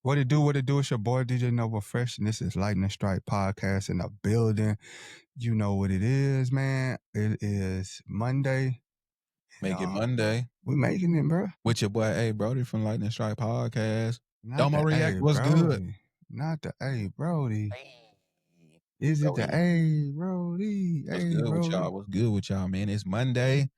What it do? What it do? It's your boy DJ Nova Fresh, and this is Lightning Strike Podcast in the building. You know what it is, man. It is Monday. Make it Monday. We making it, bro. With your boy, Brodie from Lightning Strike Podcast. Not Domo the React, A, what's Brodie. good? Not the A, Brodie. Is it the A, Brodie? What's good with y'all? What's good with y'all, man? It's Monday.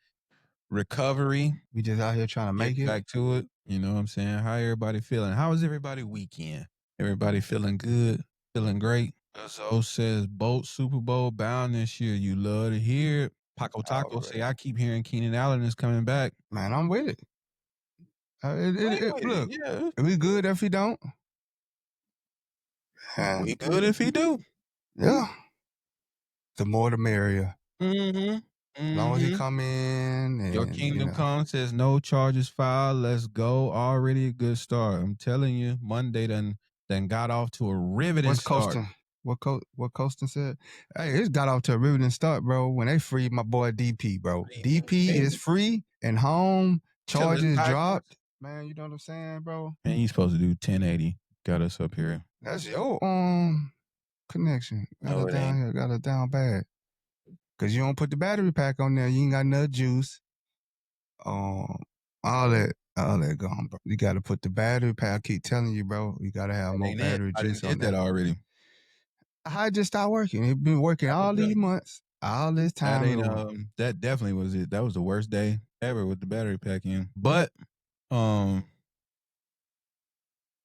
Recovery. We just out here trying to make it. Back to it. You know what I'm saying? How everybody feeling? How was everybody weekend? Everybody feeling good? Feeling great? Zo says, Bolt Super Bowl bound this year. You love to hear it. Paco Taco say, I keep hearing Keenan Allen is coming back. Man, I'm with it. Look, we good if he don't. We good if he do. Yeah. The more the merrier. Mm-hmm. As long as he come in. And, your kingdom come, says no charges filed. Let's go. Already a good start. I'm telling you, Monday done got off to a riveting start. What Coaston said? Hey, it's got off to a riveting start, bro. When they freed my boy DP, bro. DP is free and home. Charges dropped. Man, you know what I'm saying, bro? Man, you supposed to do 1080. Got us up here. That's your connection. Got it down here. Got it down bad. Cause you don't put the battery pack on there. You ain't got enough juice. All that gone, bro. You got to put the battery pack. I keep telling you, bro. You got to have more battery juice on that already. I just stopped working. It's been working all these months, all this time. That definitely was it. That was the worst day ever with the battery pack in. But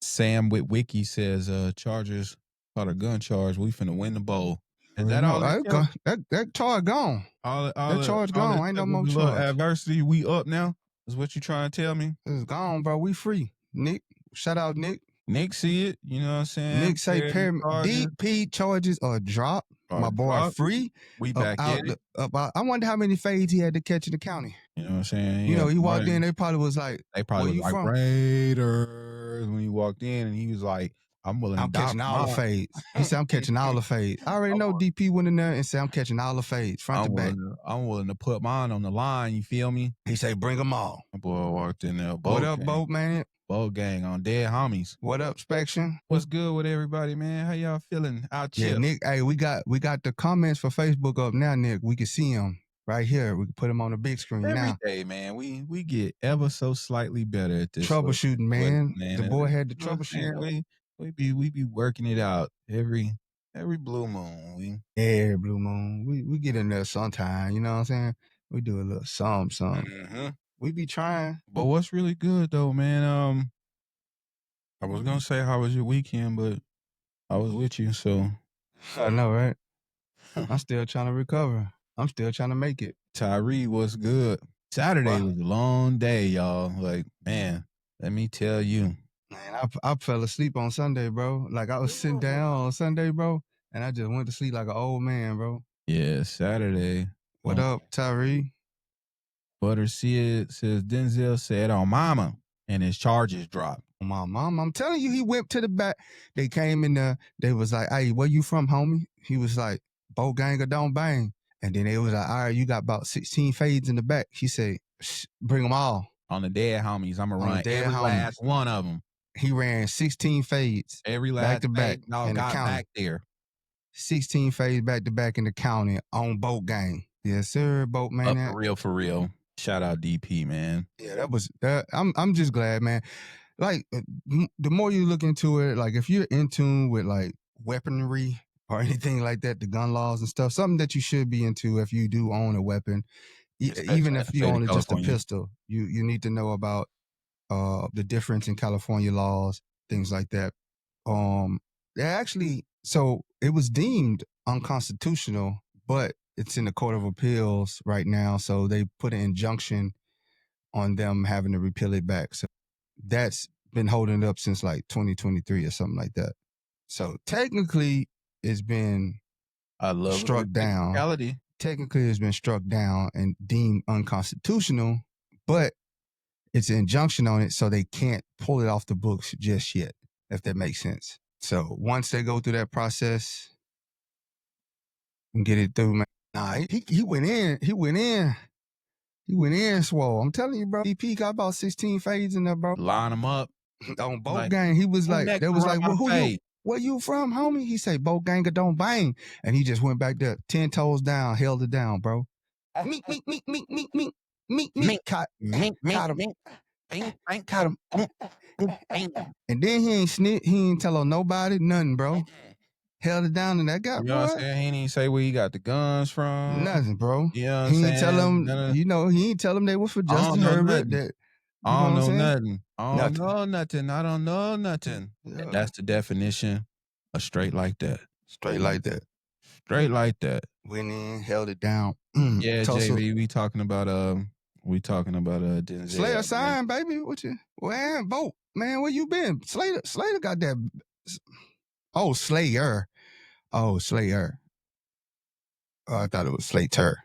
Sam with Wiki says Chargers caught a gun charge. We finna win the bowl. Is that all? That charge gone. That charge gone. Ain't no more charge. Adversity, we up now? Is what you trying to tell me? It's gone, bro. We free. Nick, shout out Nick. Nick see it. You know what I'm saying? Nick say DP charges are dropped. My boy free. We back in it. I wonder how many fades he had to catch in the county. You know what I'm saying? You know, he walked in. They probably was like, Raiders when he walked in, and he was like, I'm catching all the fades. He said, I'm catching all the fades. I already know DP went in there and said, I'm catching all the fades, front to back. I'm willing to put mine on the line, you feel me? He said, bring them all. My boy walked in there. What up, Boat, man? Boat gang on dead homies. What up, Spection? What's good with everybody, man? How y'all feeling out here? Yeah, Nick, hey, we got the comments for Facebook up now, Nick. We can see them right here. We can put them on the big screen now. Every day, man. We get ever so slightly better at this. Troubleshooting, man. The boy had the troubleshooting. We be working it out every blue moon. Every blue moon. We get in there sometime, you know what I'm saying? We do a little something. Mm-hmm. We be trying. But what's really good though, man, I was gonna say how was your weekend, but I was with you, so I know, right? I'm still trying to recover. I'm still trying to make it. Tyree, what's good? Saturday was a long day, y'all. Like, man, let me tell you. Man, I fell asleep on Sunday, bro. Like, I was sitting down on Sunday, bro, and I just went to sleep like an old man, bro. Yeah, Saturday. What up, Tyree? Butter says Denzel said on mama, and his charges dropped. My mom, I'm telling you, he went to the back. They came in there. They was like, hey, where you from, homie? He was like, Bo gang or don't bang. And then they was like, all right, you got about 16 fades in the back. He said, bring them all. On the dead homies, I'm going to run every last one of them. He ran 16 fades. Every last back to back in the county. Back there. 16 fades back to back in the county on Boat gang. Yes, sir, Boat man. For real. Shout out DP, man. Yeah, that was that. I'm just glad, man. Like, the more you look into it, like, if you're in tune with, like, weaponry or anything like that, the gun laws and stuff, something that you should be into if you do own a weapon, even if you own just a pistol, you need to know about the difference in California laws, things like that. So it was deemed unconstitutional, but it's in the Court of Appeals right now, so they put an injunction on them having to repeal it back. So that's been holding it up since like 2023 or something like that. So technically, it's been struck down. Technically, it's been struck down and deemed unconstitutional, but it's an injunction on it, so they can't pull it off the books just yet, if that makes sense. So once they go through that process and get it through, man. Nah, he went in. He went in, swole. I'm telling you, bro. DP got about 16 fades in there, bro. Line them up. On boat Like, gang, he was like, they was like, well, face. where you from, homie? He say, boat ganger don't bang. And he just went back there, 10 toes down, held it down, bro. Meek, caught him. Caught him. And then he ain't tell on nobody, nothing, bro. Held it down, and that guy, You know what I'm saying? He didn't say where he got the guns from. nothing, bro. You know what I'm He saying? ain't tell him, he ain't tell him they were for Justin Herbert. That, I don't know nothing. I don't know nothing. Yeah. That's the definition of straight like that. Straight like that. Straight like that. Went in, held it down. Yeah, JV, we talking about Denzel. Slater sign, baby. What you? Well, vote, man. Where you been? Slater got that. Oh, Slayer. Oh, Slayer. Oh, I thought it was Slater.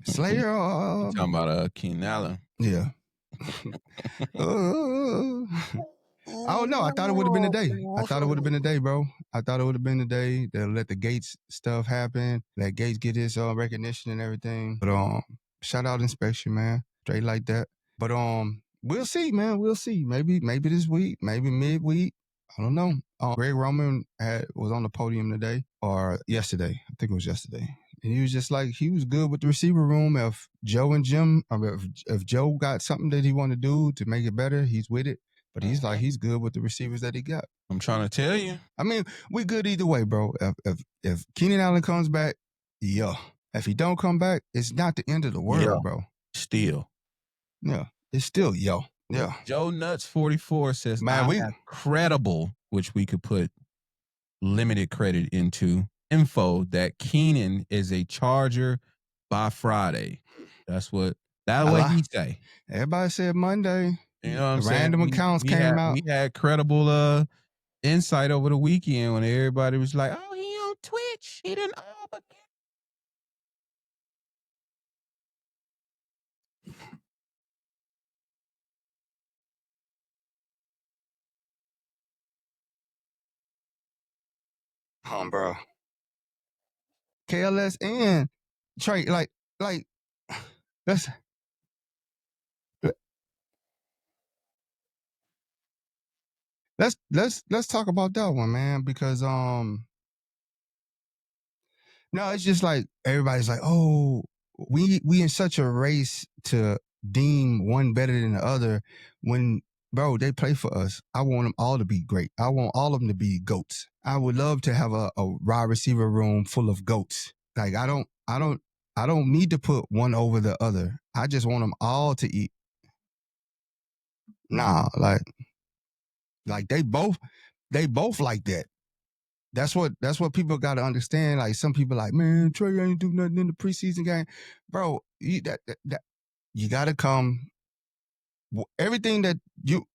Slayer. Talking about Keenan Allen. Yeah. I don't know. I thought it would have been the day. Bro. I thought it would have been the day. They'll let the Gates stuff happen. Let Gates get his recognition and everything. But shout out Inspection, man. Straight like that. But we'll see, man. We'll see. Maybe this week, maybe midweek. I don't know. Greg Roman was on the podium today or yesterday. I think it was yesterday. And he was just like, he was good with the receiver room. If Joe and Jim, if Joe got something that he wanted to do to make it better, he's with it. But he's like, he's good with the receivers that he got. I'm trying to tell you. I mean, we good either way, bro. If Keenan Allen comes back, yeah. If he don't come back, it's not the end of the world, bro. Still. Yeah. It's still, yo. Yeah. Joe Nuts 44 says, man, we credible, which we could put limited credit into info that Keenan is a Charger by Friday. That's what he say. Everybody said Monday. You know what I'm saying? Random accounts came out. We had credible insight over the weekend when everybody was like, "Oh, he on Twitch. He didn't all Bro. KLS and Trey, like let's talk about that one, man, because no, it's just like everybody's like, oh, we in such a race to deem one better than the other when, bro, they play for us. I want them all to be great. I want all of them to be GOATs. I would love to have a wide receiver room full of GOATs. Like I don't need to put one over the other. I just want them all to eat. Nah, like they both like that. That's what people got to understand. Like some people like, man, Trey ain't do nothing in the preseason game, bro. You got to come. Everything that you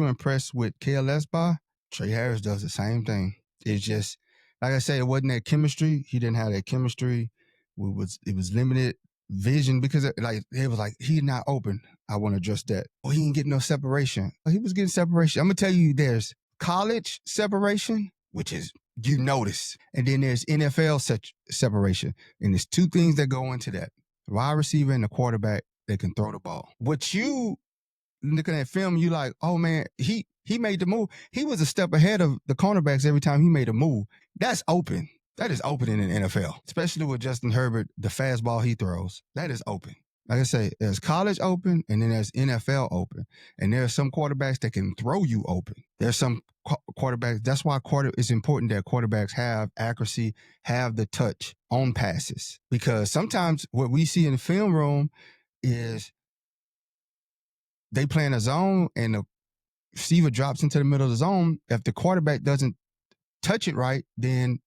impressed with KLS by, Trey Harris does the same thing. It's just like I say, it wasn't that chemistry. He didn't have that chemistry. It was limited vision because it was like he's not open. I want to address that. Oh, he didn't get no separation. He was getting separation. I'm gonna tell you, there's college separation, which is you notice, and then there's NFL separation, and there's two things that go into that: the wide receiver and the quarterback that can throw the ball. What you looking at film, you like, oh man, he made the move. He was a step ahead of the cornerbacks every time he made a move. That's open. That is open in the NFL, especially with Justin Herbert, the fastball he throws. That is open. Like I say, there's college open and then there's NFL open. And there are some quarterbacks that can throw you open. There's some quarterbacks. That's why it's important that quarterbacks have accuracy, have the touch on passes. Because sometimes what we see in the film room is they play in a zone and the receiver drops into the middle of the zone. If the quarterback doesn't touch it right, then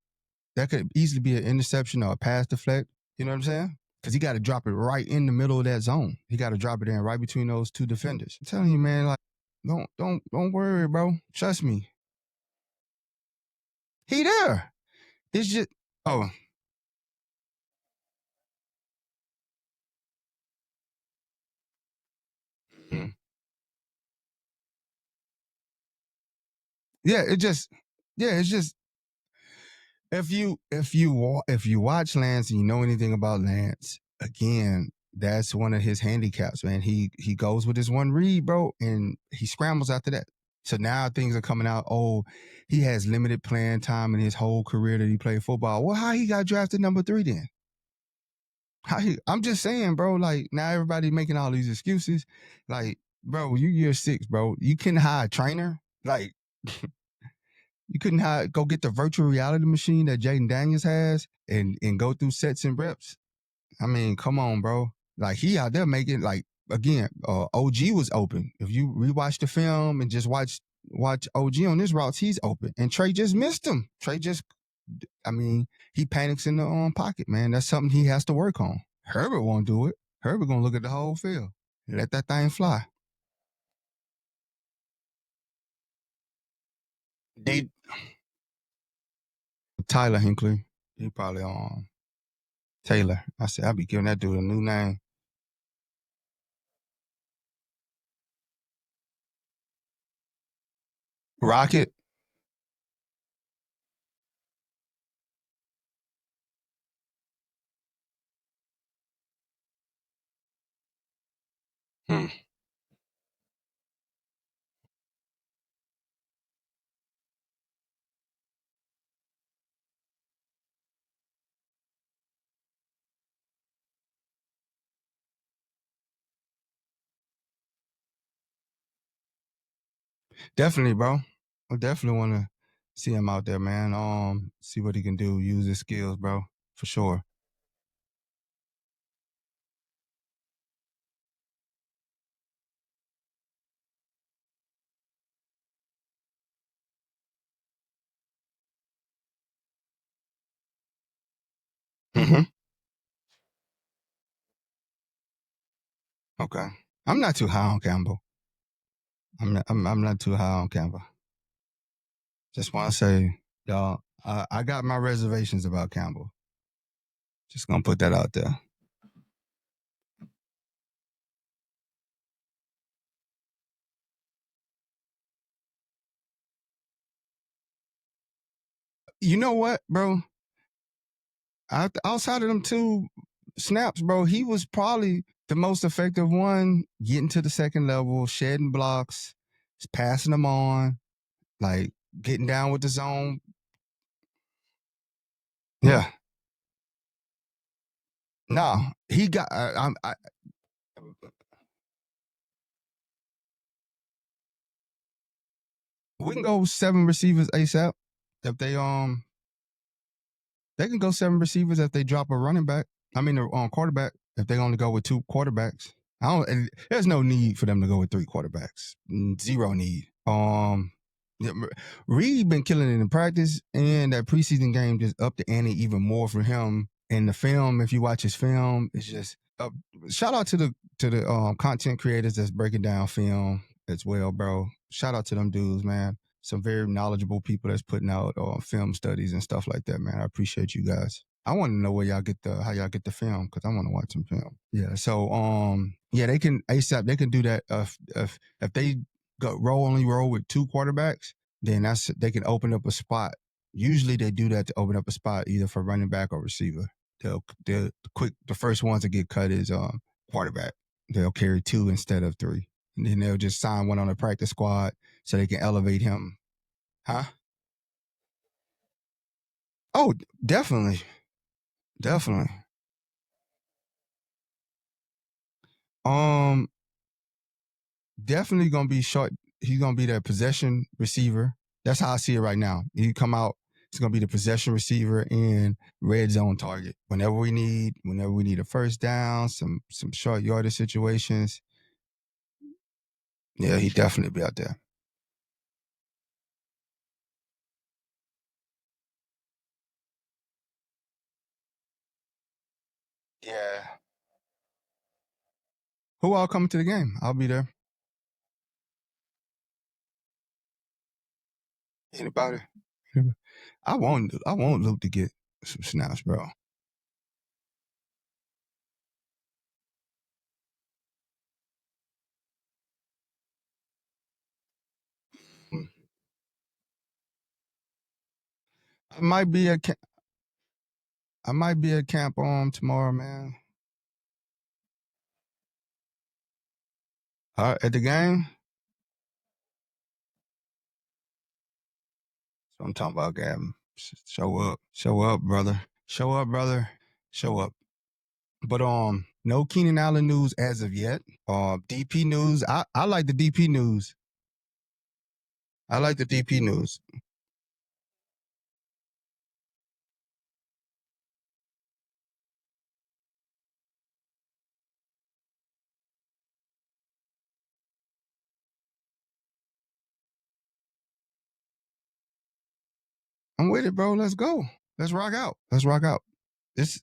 that could easily be an interception or a pass deflect. You know what I'm saying? Because he got to drop it right in the middle of that zone. He got to drop it in right between those two defenders. I'm telling you, man, like, don't worry, bro. Trust me. He there. It's just, oh. Mm-hmm. Yeah, it's just, if you watch Lance and you know anything about Lance, again, that's one of his handicaps, man. He goes with his one read, bro, and he scrambles after that. So now things are coming out. Oh, he has limited playing time in his whole career that he played football. Well, how he got drafted number 3 then? I'm just saying, bro. Like now everybody making all these excuses. Like, bro, you year 6, bro. You couldn't hire a trainer. Like, you couldn't go get the virtual reality machine that Jaden Daniels has and go through sets and reps. I mean, come on, bro. Like he out there making like again, OG was open. If you rewatch the film and just watch OG on this routes, he's open. And Trey just missed him. I mean, he panics in the pocket, man. That's something he has to work on. Herbert won't do it. Herbert gonna look at the whole field. Let that thing fly. They Tyler Hinkley. He probably Taylor. I said I'll be giving that dude a new name. Rocket. Hmm. Definitely, bro. I definitely want to see him out there, man. See what he can do. Use his skills, bro, for sure. Hmm. Okay. I'm not too high on Campbell. I'm not too high on Campbell. Just want to say, y'all, I got my reservations about Campbell. Just gonna put that out there. You know what, bro? Outside of them 2 snaps, bro, he was probably the most effective one getting to the second level, shedding blocks, passing them on, like getting down with the zone. Yeah. No, he got. We can go 7 receivers ASAP if they can go 7 receivers if they drop a running back. I mean, on quarterback if they only go with 2 quarterbacks. I don't. There's no need for them to go with 3 quarterbacks. Zero need. Yeah, Reed been killing it in practice, and that preseason game just upped the ante even more for him. And the film, if you watch his film, it's just shout out to the content creators that's breaking down film as well, bro. Shout out to them dudes, man. Some very knowledgeable people that's putting out film studies and stuff like that, man. I appreciate you guys. I want to know where y'all get how y'all get the film because I want to watch some film. Yeah, so yeah, they can ASAP. They can do that if they only roll with 2 quarterbacks, then they can open up a spot. Usually they do that to open up a spot either for running back or receiver. The first ones to get cut is quarterback. They'll carry 2 instead of 3, and then they'll just sign one on the practice squad so they can elevate him. Huh? Oh, definitely, definitely. Um, Definitely gonna be short. He's gonna be that possession receiver. That's how I see it right now. He come out. He's gonna be the possession receiver and red zone target. Whenever we need a first down, some short yardage situations. Yeah, he definitely be out there. Yeah. Who all coming to the game? I'll be there. Anybody? I want Luke to get some snaps, bro. Mm. I might be at I might be at camp tomorrow, man. At the game. So I'm talking about, Gavin. Show up, brother. Show up, brother. Show up. But no Keenan Allen news as of yet. DP news. I like the DP news. I like the DP news. I'm with it, bro. Let's go. Let's rock out. Let's rock out. It's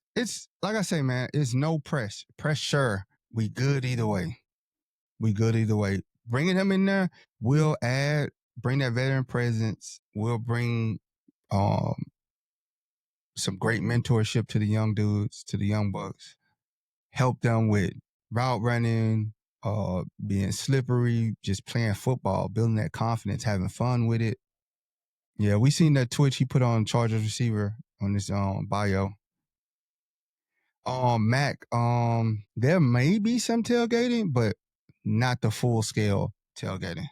like I say, man. It's no pressure. We good either way. We good either way. Bringing him in there will bring that veteran presence. We'll bring some great mentorship to the young dudes, to the young bucks. Help them with route running, being slippery, just playing football, building that confidence, having fun with it. Yeah, we seen that Twitch he put on Chargers receiver on his bio. Mac, there may be some tailgating, but not the full scale tailgating.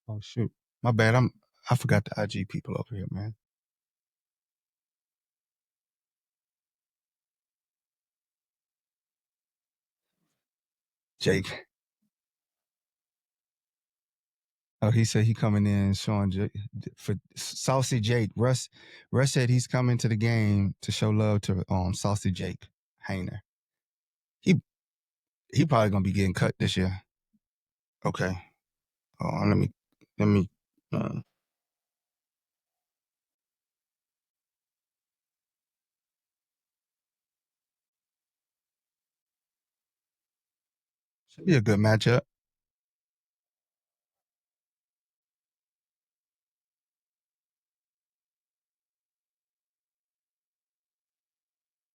Oh shoot, my bad. I forgot the IG people over here, man. Jake. Oh, he said he coming in showing for Saucy Jake. Russ said he's coming to the game to show love to Saucy Jake Hayner. He probably gonna be getting cut this year. Okay. Oh, let me. Should be a good matchup.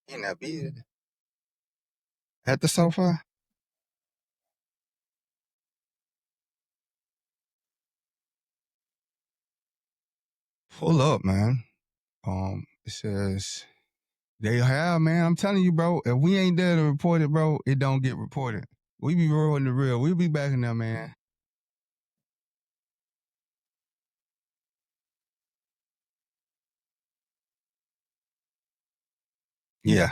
He not be at the sofa. Pull up, man. It says they have, man. I'm telling you, bro. If we ain't there to report it, bro, it don't get reported. We be rolling the real. We'll be back in there, man. Yeah.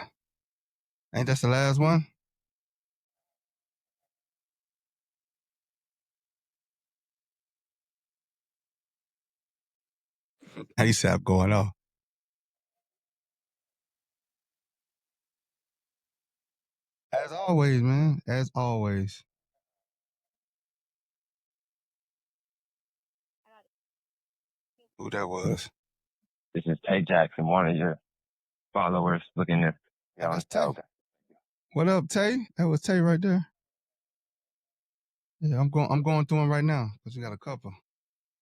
Ain't that the last one? ASAP going off. As always, man. As always. Who that was? This is Tay Jackson, one of your followers looking at. Yeah, that's Tay. What up, Tay? That was Tay right there. Yeah, I'm going through them right now because we got a couple.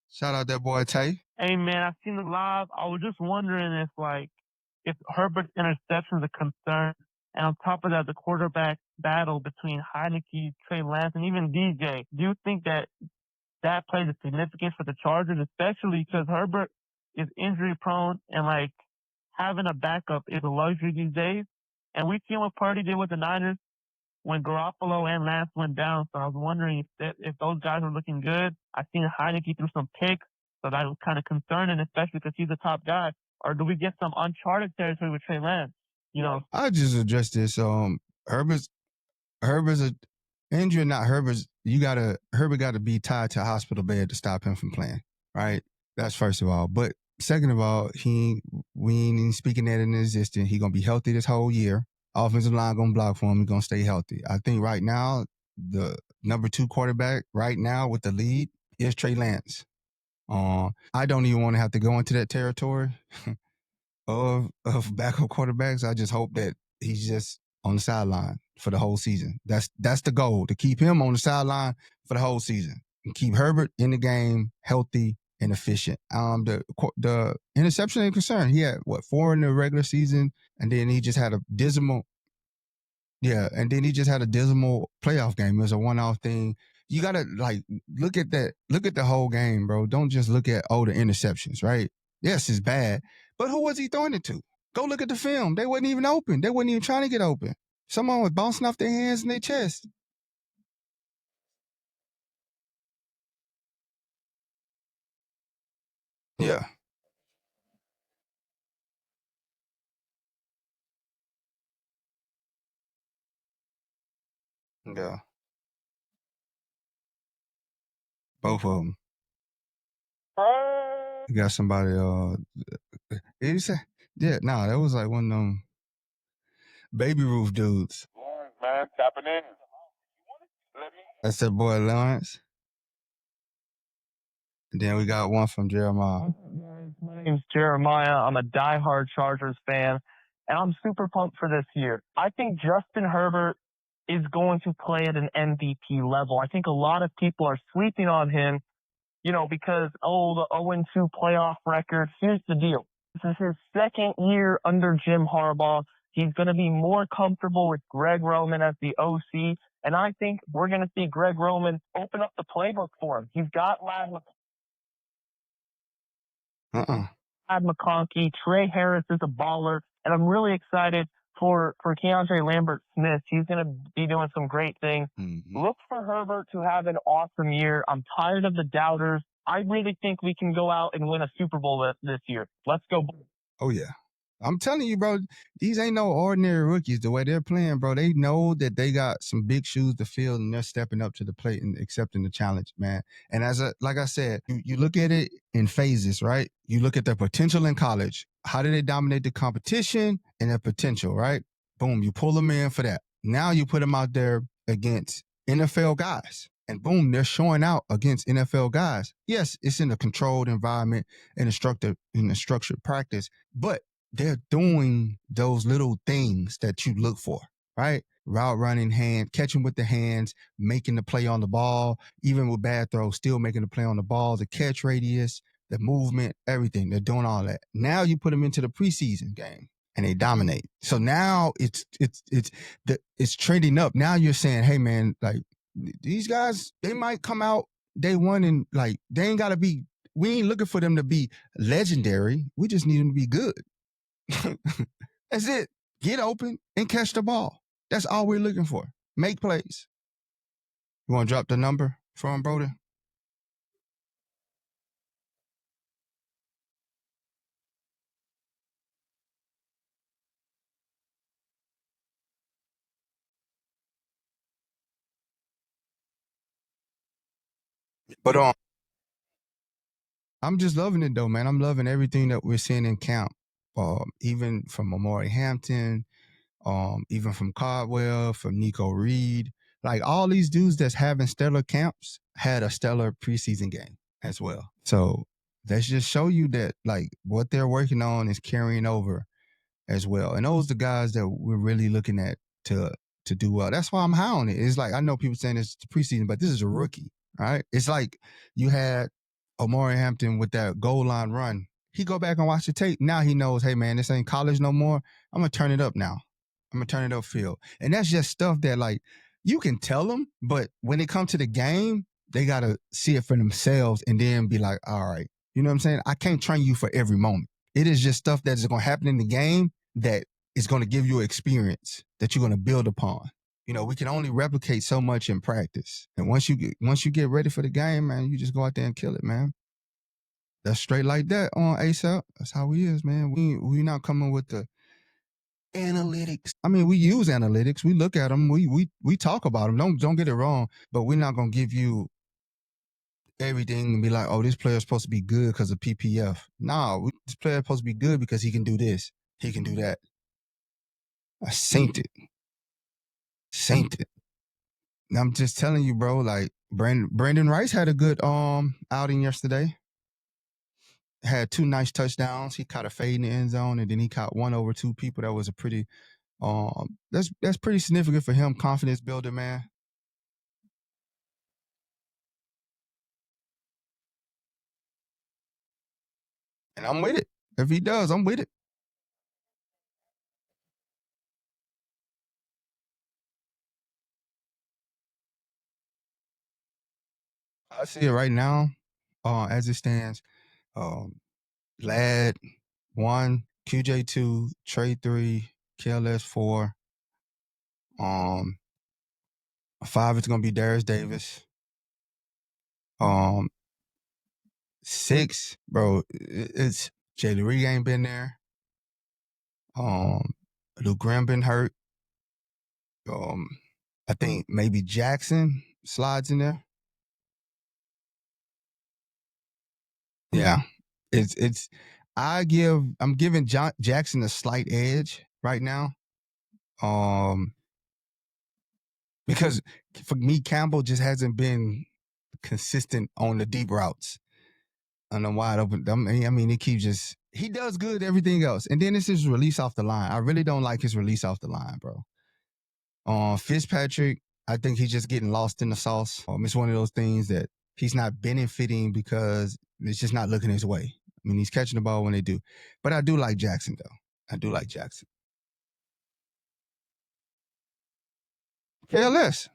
Shout out that boy Tay. Hey man, I've seen it live. I was just wondering if Herbert's interception is a concern, and on top of that, the quarterback battle between Heineke, Trey Lance, and even DJ. Do you think that plays a significance for the Chargers, especially because Herbert is injury prone and having a backup is a luxury these days? And we've seen what Purdy did with the Niners when Garoppolo and Lance went down. So I was wondering if those guys were looking good. I've seen Heineke threw some picks, so that was kind of concerning, especially because he's the top guy. Or do we get some uncharted territory with Trey Lance? You know, I just addressed this. Herbert's a injury, not Herbert's. Herbert got to be tied to a hospital bed to stop him from playing. Right. That's first of all. But second of all, we ain't even speaking that in existence. He gonna be healthy this whole year. Offensive line gonna block for him. He gonna stay healthy. I think right now the number 2 quarterback right now with the lead is Trey Lance. I don't even want to have to go into that territory of backup quarterbacks. I just hope that he's just on the sideline for the whole season. That's the goal, to keep him on the sideline for the whole season and keep Herbert in the game, healthy and efficient. The interception ain't concerned. He had 4 in the regular season, and then he just had a dismal. Yeah, and then he just had a dismal playoff game. It was a one-off thing. you gotta like look at that. Look at the whole game, bro. Don't just look at the interceptions, right? Yes, it's bad, but who was he throwing it to? Go look at the film. They wasn't even open. They wasn't even trying to get open. Someone was bouncing off their hands and their chest. Yeah. Yeah. Both of them. You got somebody. Did you say? Yeah. Nah, that was like one of them baby roof dudes. Lawrence, man, tapping in. That's that boy Lawrence. And then we got one from Jeremiah. My name's Jeremiah. I'm a diehard Chargers fan, and I'm super pumped for this year. I think Justin Herbert is going to play at an MVP level. I think a lot of people are sleeping on him, because, the 0-2 playoff record. Here's the deal. This is his second year under Jim Harbaugh. He's going to be more comfortable with Greg Roman as the OC, and I think we're going to see Greg Roman open up the playbook for him. He's got McConkey. Trey Harris is a baller, and I'm really excited for Keandre Lambert-Smith. He's going to be doing some great things. Mm-hmm. Look for Herbert to have an awesome year. I'm tired of the doubters. I really think we can go out and win a Super Bowl this year. Let's go. Oh, yeah. I'm telling you, bro, these ain't no ordinary rookies. The way they're playing, bro, they know that they got some big shoes to fill, and they're stepping up to the plate and accepting the challenge, man. And like I said, you look at it in phases, right? You look at their potential in college. How did they dominate the competition and their potential, right? Boom, you pull them in for that. Now you put them out there against NFL guys. And boom, they're showing out against NFL guys. Yes, it's in a controlled environment in a structured practice, but they're doing those little things that you look for, right? Route running, catching with the hands, making the play on the ball, even with bad throws, still making the play on the ball, the catch radius, the movement, everything. They're doing all that. Now you put them into the preseason game and they dominate. So now it's trending up. Now you're saying, hey man, like these guys, they might come out day one and like they ain't gotta be. We ain't looking for them to be legendary. We just need them to be good. That's it. Get open and catch the ball. That's all we're looking for. Make plays. You want to drop the number for him, Brodie? But I'm just loving it though, man. I'm loving everything that we're seeing in camp. Even from Amari Hampton, even from Caldwell, from Nico Reed. Like all these dudes that's having stellar camps had a stellar preseason game as well. So let's just show you that like what they're working on is carrying over as well. And those are the guys that we're really looking at to do well. That's why I'm high on it. It's like I know people saying it's the preseason, but this is a rookie, right? It's like you had Omari Hampton with that goal line run. He go back and watch the tape. Now he knows, hey man, this ain't college no more. I'm gonna turn it up now. I'm gonna turn it upfield. And that's just stuff that like you can tell them, but when it comes to the game, they gotta see it for themselves and then be like, all right, you know what I'm saying? I can't train you for every moment. It is just stuff that is gonna happen in the game that is gonna give you experience that you're gonna build upon. You know, we can only replicate so much in practice. And once you get ready for the game, man, you just go out there and kill it, man. That's straight like that on ASAP. That's how we is, man. We not coming with the analytics. I mean, we use analytics. We look at them. We talk about them. Don't get it wrong. But we're not gonna give you everything and be like, oh, this player's supposed to be good because of PPF. Nah, this player's supposed to be good because he can do this. He can do that. I synced it. And I'm just telling you, bro. Like Brandon Rice had a good outing yesterday. Had 2 nice touchdowns. He caught a fade in the end zone, and then he caught one over 2 people. That was a pretty that's pretty significant for him. Confidence builder, man. And I'm with it. If he does, I'm with it. I see it right now, as it stands. Lad 1, QJ 2, Trey 3, KLS 4. 5 is gonna be Darius Davis. 6, bro, it's Jalen Reed ain't been there. Luke Graham been hurt. I think maybe Jackson slides in there. Yeah, I'm giving Jackson a slight edge right now. Because for me, Campbell just hasn't been consistent on the deep routes. On the wide open. I mean, he does good everything else. And then it's his release off the line. I really don't like his release off the line, bro. Fitzpatrick, I think he's just getting lost in the sauce. It's one of those things that he's not benefiting because it's just not looking his way. I mean, he's catching the ball when they do. But I do like Jackson, though. I do like Jackson. KLS.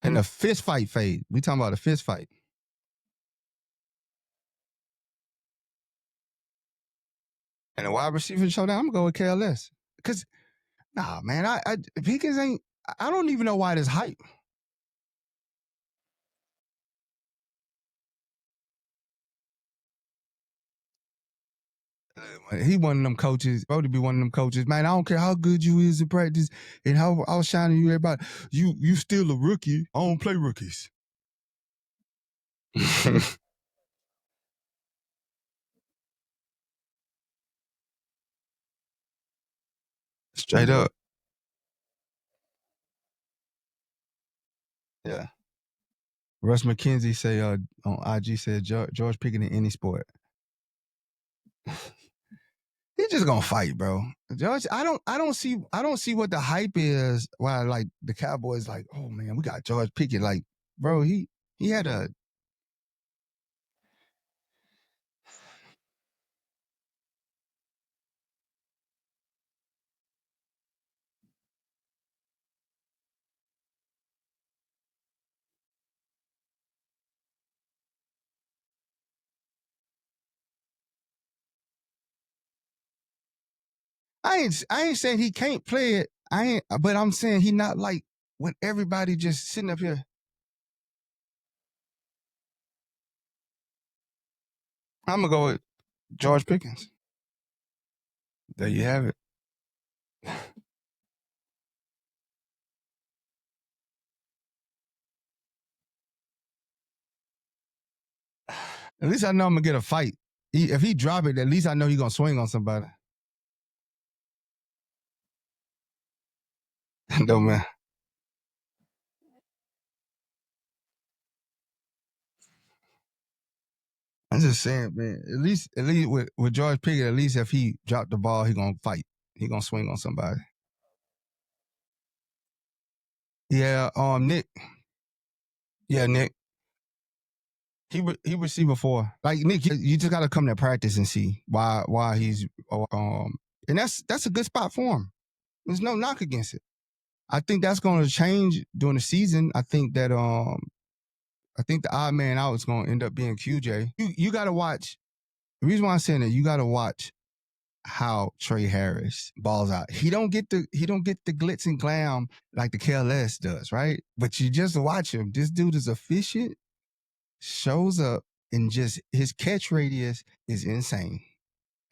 And the fist fight fade. We talking about a fist fight. And the wide receiver showdown, I'm going to go with KLS. Because, nah, man, Pickens ain't, I don't even know why this hype. He one of them coaches. Brodie be one of them coaches. Man, I don't care how good you is in practice and how outshining you everybody. You still a rookie. I don't play rookies. Straight up. Yeah. Russ McKenzie say on IG said George Pickens in any sport. He's just gonna fight, bro. George, I don't see what the hype is. Why like the Cowboys like, oh man, we got George Pickens. Like, bro, he had a I ain't saying he can't play it. But I'm saying he not like when everybody just sitting up here. I'm gonna go with George Pickens. There you have it. At least I know I'm gonna get a fight. If he drop it, at least I know he's gonna swing on somebody. No man. I'm just saying, man. At least with George Pickens, at least if he dropped the ball, he gonna fight. He gonna swing on somebody. Yeah, Nick. Yeah, Nick. He received before. Like Nick, you just gotta come to practice and see why he's and that's a good spot for him. There's no knock against it. I think that's gonna change during the season. I think that the odd man out is gonna end up being QJ. You gotta watch. The reason why I'm saying that you gotta watch how Trey Harris balls out. He don't get the glitz and glam like the KLS does, right? But you just watch him. This dude is efficient, shows up, and just his catch radius is insane.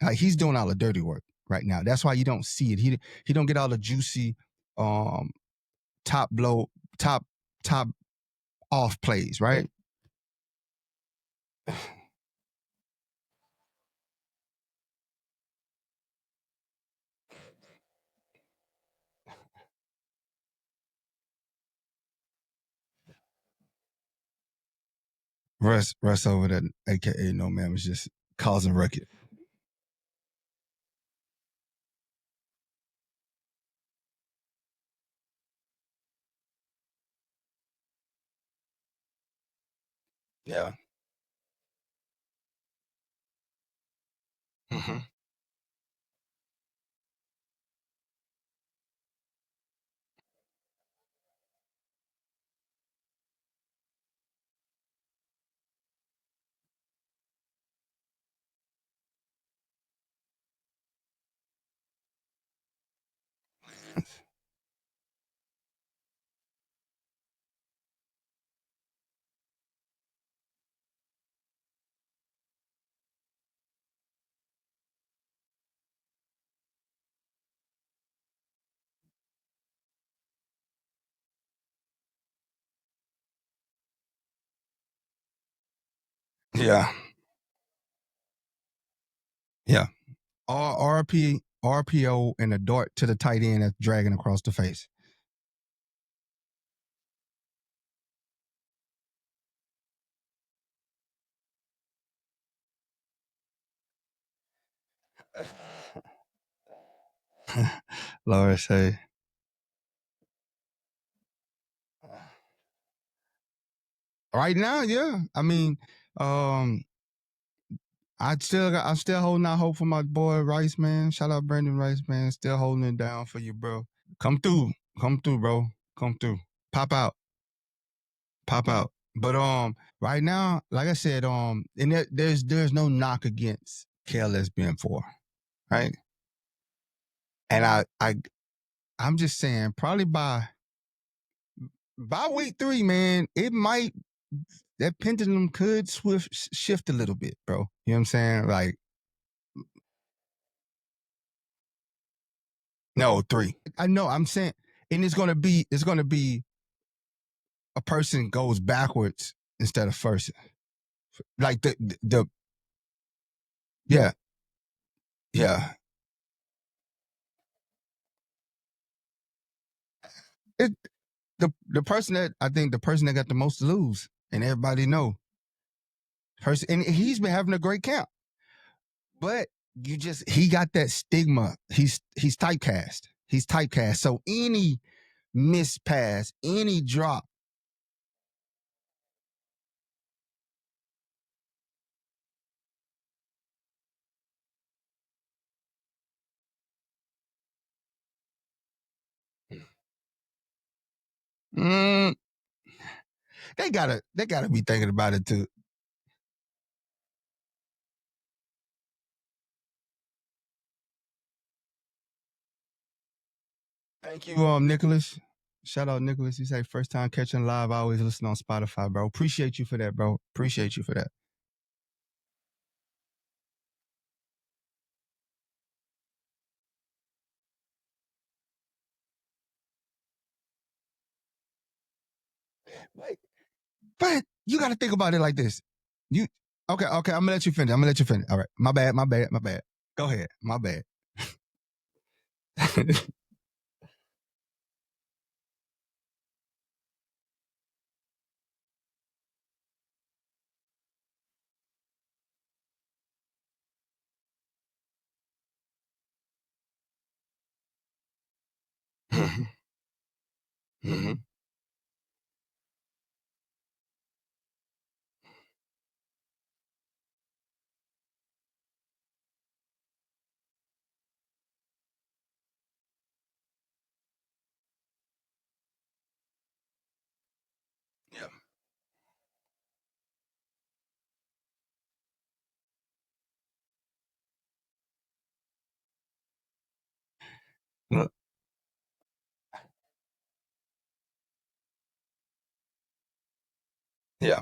Like he's doing all the dirty work right now. That's why you don't see it. He don't get all the juicy top blow, top off plays, right? Russ over there, aka No Man, was just causing ruckus. Yeah. Mm-hmm. Yeah. Yeah. RPO, and a dart to the tight end that's dragging across the face. Laura say. Right now, yeah. I mean, I'm still holding out hope for my boy Rice, man. Shout out Brandon Rice, man. Still holding it down for you, bro. Come through, bro. Come through. Pop out. But right now, like I said, and there's no knock against KLSBN4, right? And I'm just saying, probably by week 3, man, that pendulum could shift a little bit, bro. You know what I'm saying? Like, no, 3. I know. I'm saying, and it's gonna be a person goes backwards instead of first. Like the yeah. It the person that I think the person that got the most to lose, and everybody know. And he's been having a great camp. But he got that stigma. He's typecast. So any missed pass, any drop. Mm, they gotta be thinking about it too. Thank you, Nicholas. Shout out Nicholas. He say first time catching live. I always listen on Spotify, bro. Appreciate you for that, bro. Appreciate you for that. But you got to think about it like this. Okay? I'm gonna let you finish. All right. My bad. Go ahead. My bad. Mm-hmm. Yeah. Look. Yeah.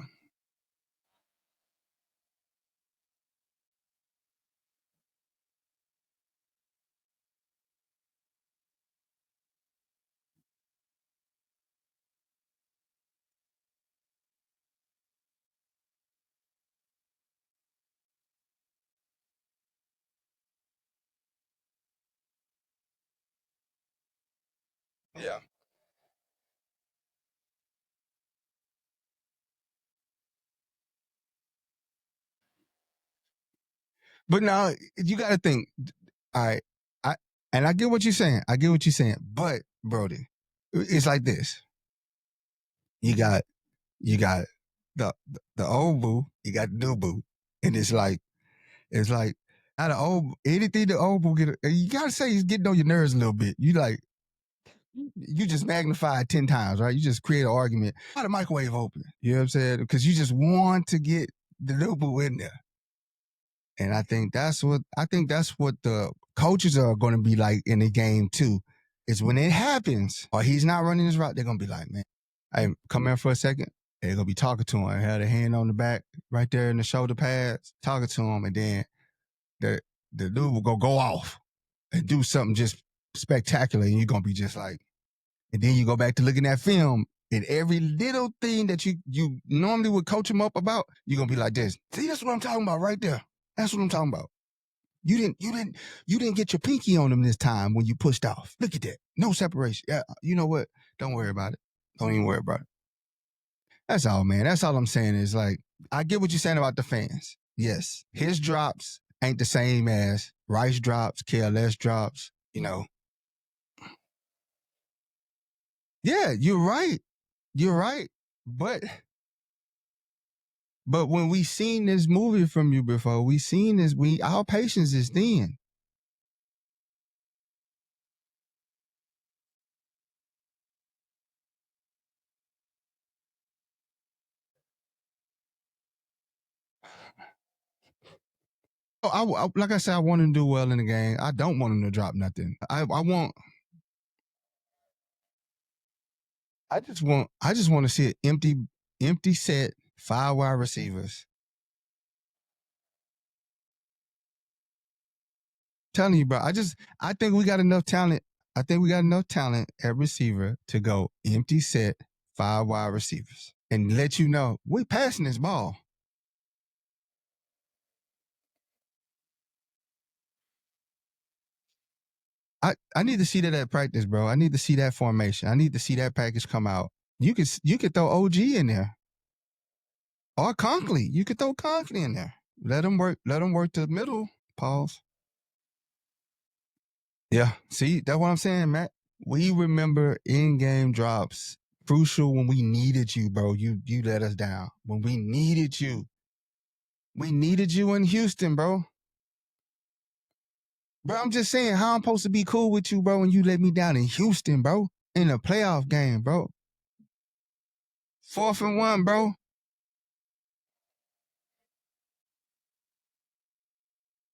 Yeah. But now you got to think. All right, I get what you're saying. But Brodie, it's like this. You got the old boo. You got the new boo, and it's like out of old anything the old boo get. You gotta say he's getting on your nerves a little bit. You just magnify it 10 times, right? You just create an argument. How the microwave open? You know what I'm saying? Because you just want to get the new boo in there. And I think that's what the coaches are going to be like in the game too. Is when it happens or he's not running his route, they're going to be like, man, hey, come here for a second. They're going to be talking to him. Had a hand on the back right there in the shoulder pads, talking to him. And then the dude will go off and do something just spectacular. And you're going to be just like, and then you go back to looking at film And every little thing that you normally would coach him up about, you're gonna be like this. See, that's what I'm talking about right there. That's what I'm talking about. You didn't get your pinky on him this time when you pushed off. Look at that. No separation. Yeah, you know what? Don't worry about it. Don't even worry about it. That's all, man. That's all I'm saying is like, I get what you're saying about the fans. Yes, his drops ain't the same as Rice drops, KLS drops, you know. Yeah, you're right. You're right. But when we seen this movie from you before, we seen this, our patience is thin. Like I said, I want him to do well in the game. I don't want him to drop nothing. I just want to see an empty set, 5 wide receivers. Telling you, bro. I think we got enough talent. I think we got enough talent at receiver to go empty set, 5 wide receivers, and let you know we passing this ball. I need to see that at practice, bro. I need to see that formation. I need to see that package come out. You could throw OG in there. Or Conklin. You could throw Conklin in there. Let him work to the middle. Pause. Yeah. See, that's what I'm saying, Matt. We remember in-game drops. Crucial when we needed you, bro. You let us down. When we needed you. We needed you in Houston, bro. Bro, I'm just saying how I'm supposed to be cool with you, bro, when you let me down in Houston, bro. In a playoff game, bro. 4th and 1, bro.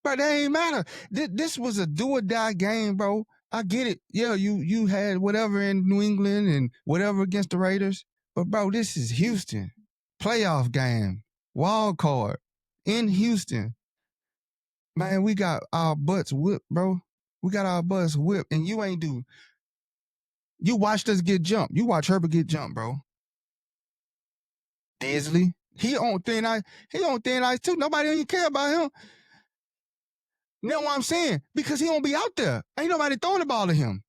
But that ain't matter. This was a do or die game, bro. I get it. Yeah, you had whatever in New England and whatever against the Raiders. But bro, this is Houston. Playoff game. Wild card. In Houston. Man, we got our butts whipped, bro. We got our butts whipped. And you ain't do. You watched us get jumped. You watch Herbert get jumped, bro. Disley. He on thin ice. He on thin ice too. Nobody even care about him. You know what I'm saying? Because he don't be out there. Ain't nobody throwing the ball to him.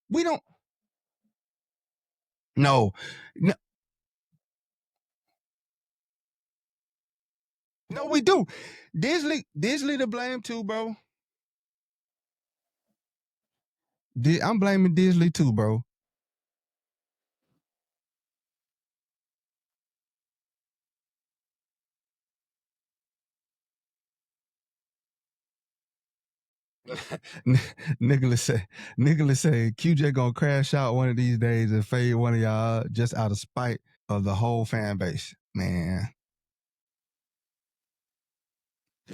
We don't. No. No, we do. Disley to blame too, bro. I'm blaming Disley too, bro. Nicholas say QJ gonna crash out one of these days and fade one of y'all just out of spite of the whole fan base. Man.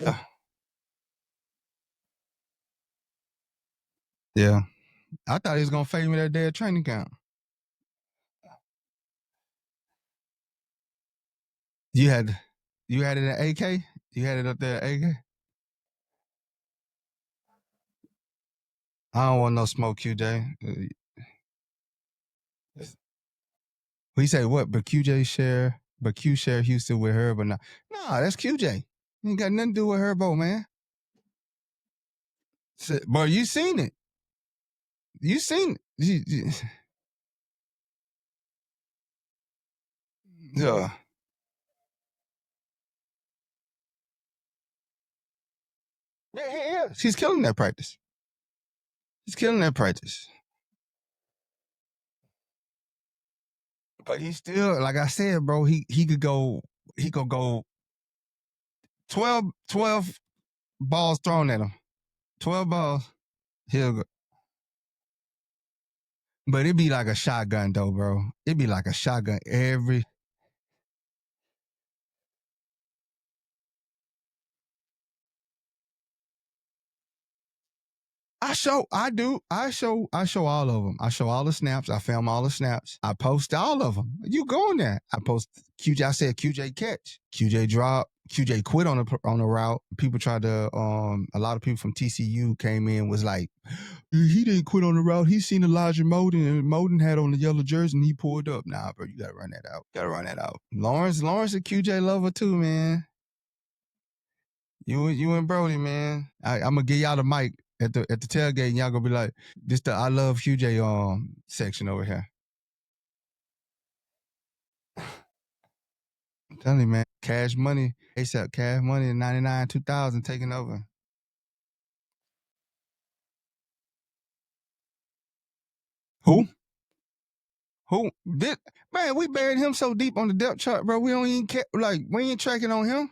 Yeah. Yeah. I thought he was gonna fade me that day at training camp. You had it at AK? You had it up there at AK? I don't want no smoke, QJ. He said what? But Q share Houston with her, but nah, that's QJ. Ain't got nothing to do with Herbo, man. But you seen it. You seen it. Yeah. Yeah. She's killing that practice. He's killing that practice. But he still, like I said, bro, he could go 12 balls thrown at him. 12 balls. He'll go. But it'd be like a shotgun though, bro. It'd be like a shotgun every. I show all of them. I show all the snaps. I film all the snaps. I post all of them. You go in there. I post QJ. I said QJ catch. QJ drop. QJ quit on the route. People tried to a lot of people from TCU came in was like, he didn't quit on the route. He seen Elijah Molden and Molden had on the yellow jersey and he pulled up. Nah, bro, you gotta run that out. Lawrence a QJ lover too, man. You and Brodie, man. I'm gonna give y'all the mic at the tailgate and y'all gonna be like, this the I love QJ section over here. I'm telling you, man. Cash Money, ASAP Cash Money in 99, 2000 taking over. Who? Man, we buried him so deep on the depth chart, bro. We don't even care. Like, we ain't tracking on him.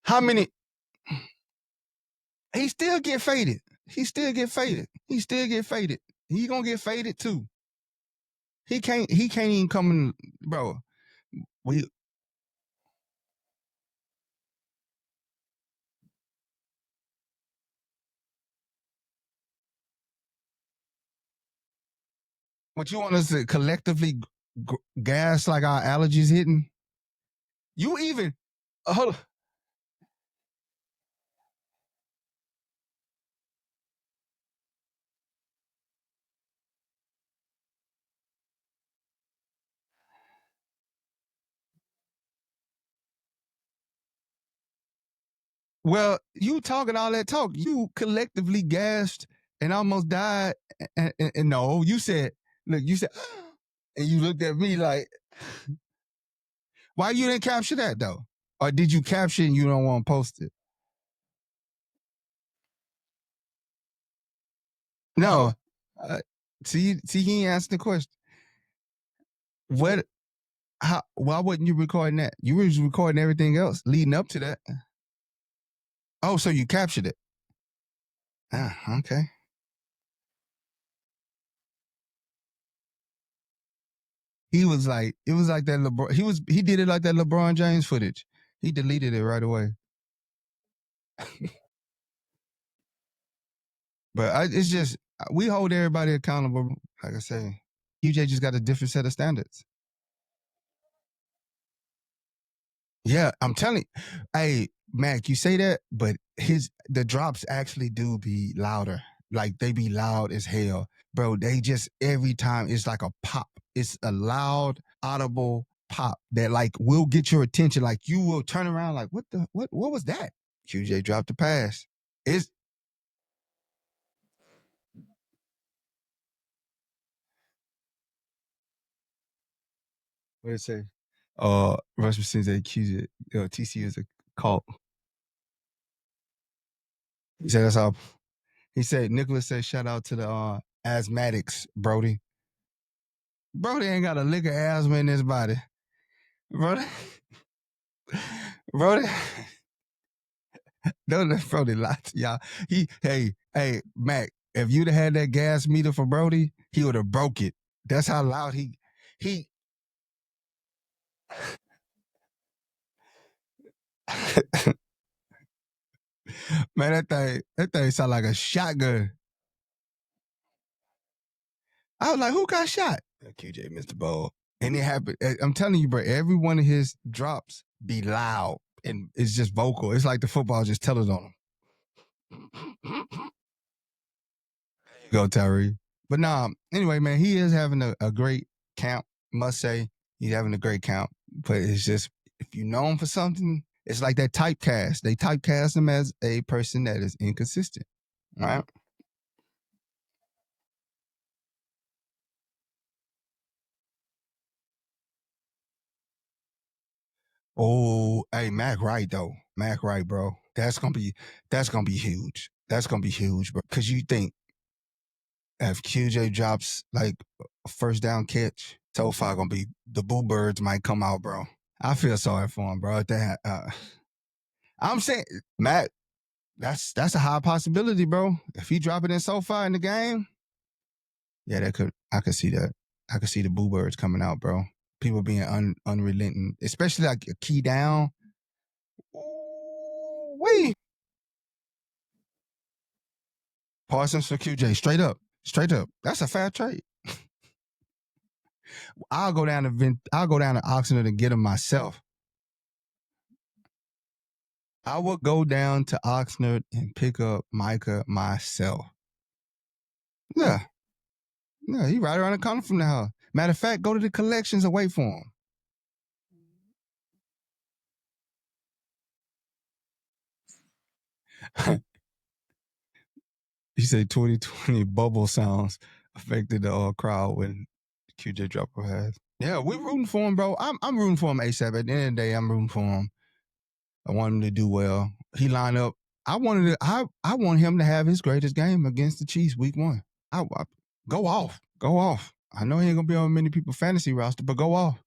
How many? He still get faded. He gonna get faded too. He can't even come in, bro. What you want us to collectively gas like our allergies hitting? You even hold on. Well, you talking all that talk. You collectively gasped and almost died. And no, you said, look, and you looked at me like, why you didn't capture that though? Or did you capture and you don't want to post it? No. See, he ain't asking the question. Why wasn't you recording that? You were recording everything else leading up to that. Oh, so you captured it. Okay. It was like that LeBron. He did it like that LeBron James footage. He deleted it right away. But it's just we hold everybody accountable. Like I say, QJ just got a different set of standards. Yeah, I'm telling you. Hey, Mac, you say that, but the drops actually do be louder. Like they be loud as hell. Bro, they just every time it's like a pop. It's a loud, audible pop that like will get your attention. Like you will turn around like, what was that? QJ dropped the pass. It's what did it say? Russell says they accuse it. TC is a cult. He said that's all. He said Nicholas said shout out to the asthmatics, Brodie. Brodie ain't got a lick of asthma in his body. Brodie. Don't let Brodie lie to y'all. Hey, Mac, if you'd have had that gas meter for Brodie, he would have broke it. That's how loud he Man, that thing sound like a shotgun. I was like, who got shot? QJ missed the ball. And it happened. I'm telling you, bro, every one of his drops be loud and it's just vocal. It's like the football just tell it on him. Go, Tyree. But nah, anyway, man, he is having a great camp, must say. He's having a great camp. But it's just, if you know him for something, it's like that typecast. They typecast him as a person that is inconsistent, right? Oh, hey, Mac right though. Mac right, bro. That's gonna be huge. That's gonna be huge, bro. Cause you think if QJ drops like a first down catch, so far gonna be the Boo Birds might come out, bro. I feel sorry for him, bro. I'm saying, Matt, that's a high possibility, bro. If he drop it in so far in the game, yeah, I could see that. I could see the Boo Birds coming out, bro. People being unrelenting, especially like a key down. Wait. Parsons for QJ, straight up. That's a fair trade. I'll go down to Oxnard and get them myself. I would go down to Oxnard and pick up Micah myself. Yeah. Yeah, he right around the corner from the house. Matter of fact, go to the collections and wait for him. He said 2020 bubble sounds affected the crowd when QJ dropped her pass. Yeah, we rooting for him, bro. I'm rooting for him ASAP. At the end of the day, I'm rooting for him. I want him to do well. He lined up. I want him to have his greatest game against the Chiefs week 1. Go off. Go off. I know he ain't gonna be on many people's fantasy roster, but go off.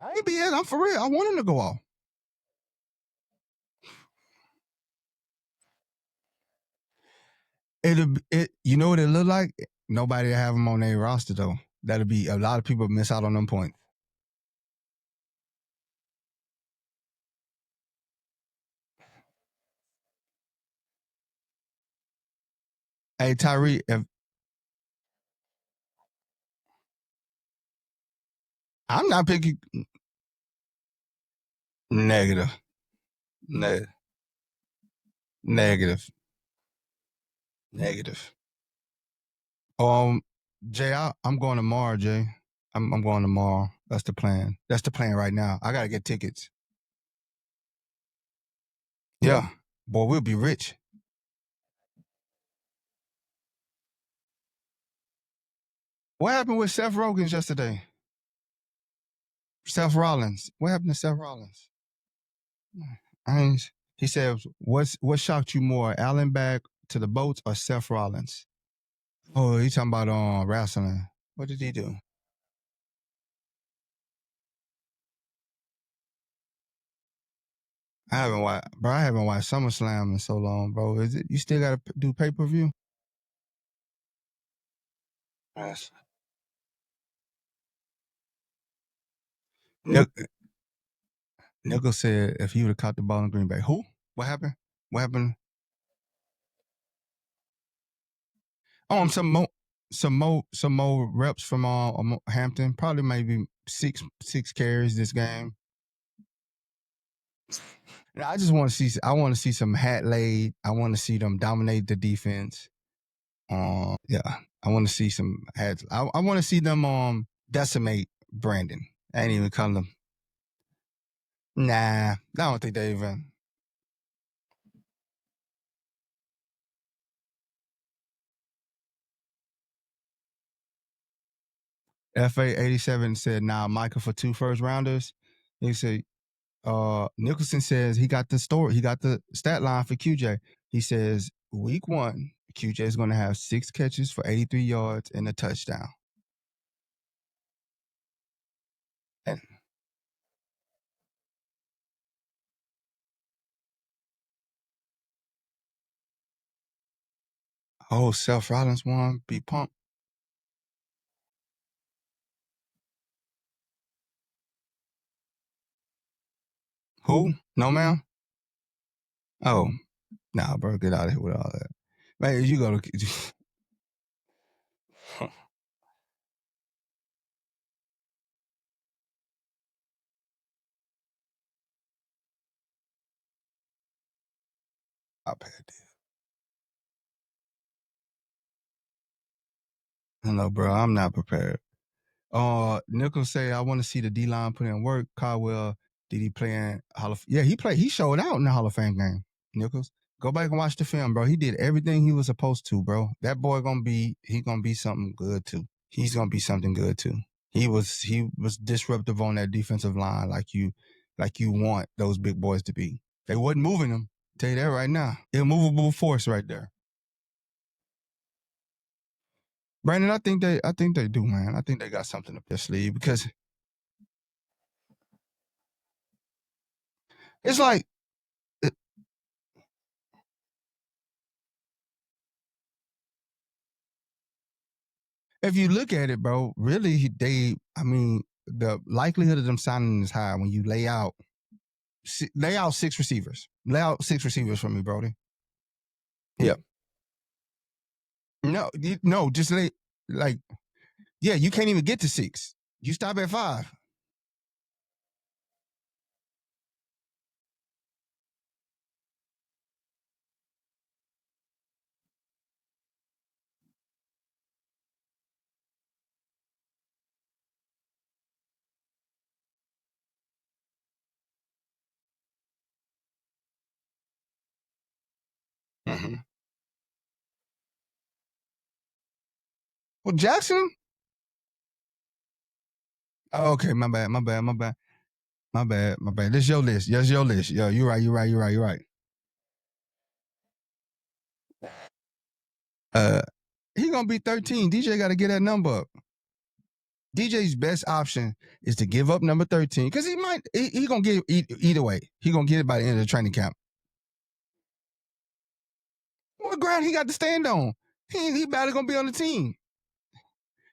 I ain't being. I'm for real. I want him to go off. You know what it look like? Nobody to have him on their roster though. That'll be a lot of people miss out on them points. Hey Tyree, if I'm not picking negative. Negative. Jay, I'm going tomorrow, Jay. I'm going tomorrow. That's the plan. That's the plan right now. I gotta get tickets. Yeah. Boy, we'll be rich. What happened with Seth Rollins yesterday? Seth Rollins. What happened to Seth Rollins? He said, what shocked you more, Allen back to the boats or Seth Rollins? Oh, he talking about wrestling. What did he do? I haven't watched SummerSlam in so long, bro. Is it you still gotta do pay-per-view? Yes. Nichols said if he would have caught the ball in Green Bay. Who? What happened? What happened? Oh, some more reps from Hampton. Probably maybe six carries this game. I just want to see. I want to see some hat laid. I want to see them dominate the defense. Yeah, I want to see some hats. I want to see them decimate Brandon. I ain't even call them. Nah, I don't think they even. FA87 said, "Nah, Micah for 2 first rounders." He said, Nicholson says he got the stat line for QJ. He says week 1, QJ is going to have 6 catches for 83 yards and a touchdown. And Seth Rollins won. Be pumped. Who? No, ma'am? Oh, nah, bro, get out of here with all that. Man, you go to. iPad did. No, bro, I'm not prepared. Nichols say I want to see the D line put in work. Caldwell, did he play in Hall of? Yeah, he played. He showed out in the Hall of Fame game. Nichols, go back and watch the film, bro. He did everything he was supposed to, bro. That boy gonna be something good too. He's gonna be something good too. He was disruptive on that defensive line, like you want those big boys to be. They wasn't moving him. Tell you that right now. Immovable force right there. Brandon, I think they do, man. I think they got something up their sleeve because it's like if you look at it, bro, really the likelihood of them signing is high when you lay out 6 receivers. Lay out 6 receivers for me, Brodie. Yeah. No, just Yeah, you can't even get to 6. You stop at 5. Mm-hmm. Well, Jackson. Oh, okay, my bad. This your list. Yes, your list. Yeah, you're right. He gonna be 13. DJ got to get that number up. DJ's best option is to give up number 13 because he gonna get either way. He gonna get it by the end of the training camp. What ground he got to stand on? He barely gonna be on the team.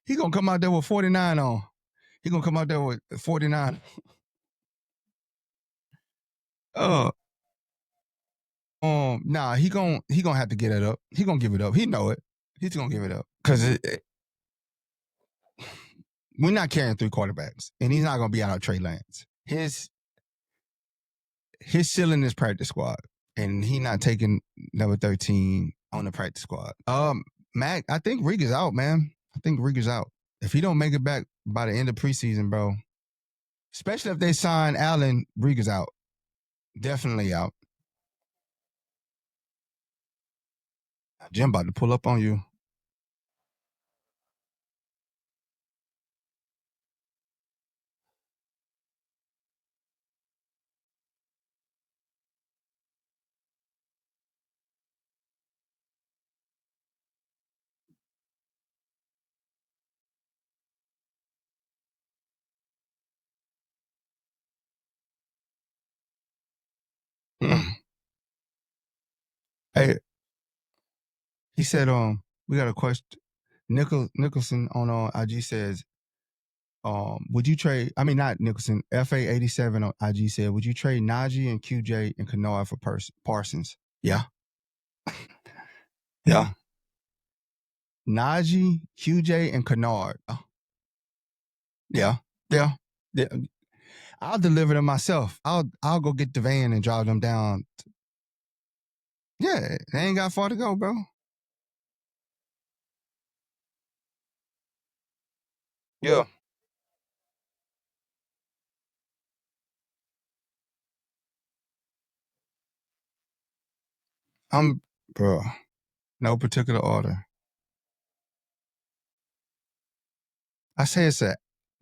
He gonna come out there with 49 on. He gonna come out there with 49. Nah, he gonna have to get it up. He gonna give it up. He know it. He's gonna give it up because we're not carrying 3 quarterbacks, and he's not gonna be out of Trey Lance. His ceiling is practice squad, and he not taking number 13 on the practice squad. Mac, I think Reek is out, man. I think Reek is out. If he don't make it back by the end of preseason, bro, especially if they sign Allen, Reek is out. Definitely out. Jim about to pull up on you. Hey, he said, we got a question. Nicholson on IG says, would you trade? I mean, not Nicholson. FA87 on IG said, would you trade Najee and QJ and Kennard for Parsons? Yeah. Yeah. Najee, QJ, and Kennard. Yeah. I'll deliver them myself. I'll go get the van and drive them down. Yeah, they ain't got far to go, bro. Yeah. Bro, no particular order. I say it's a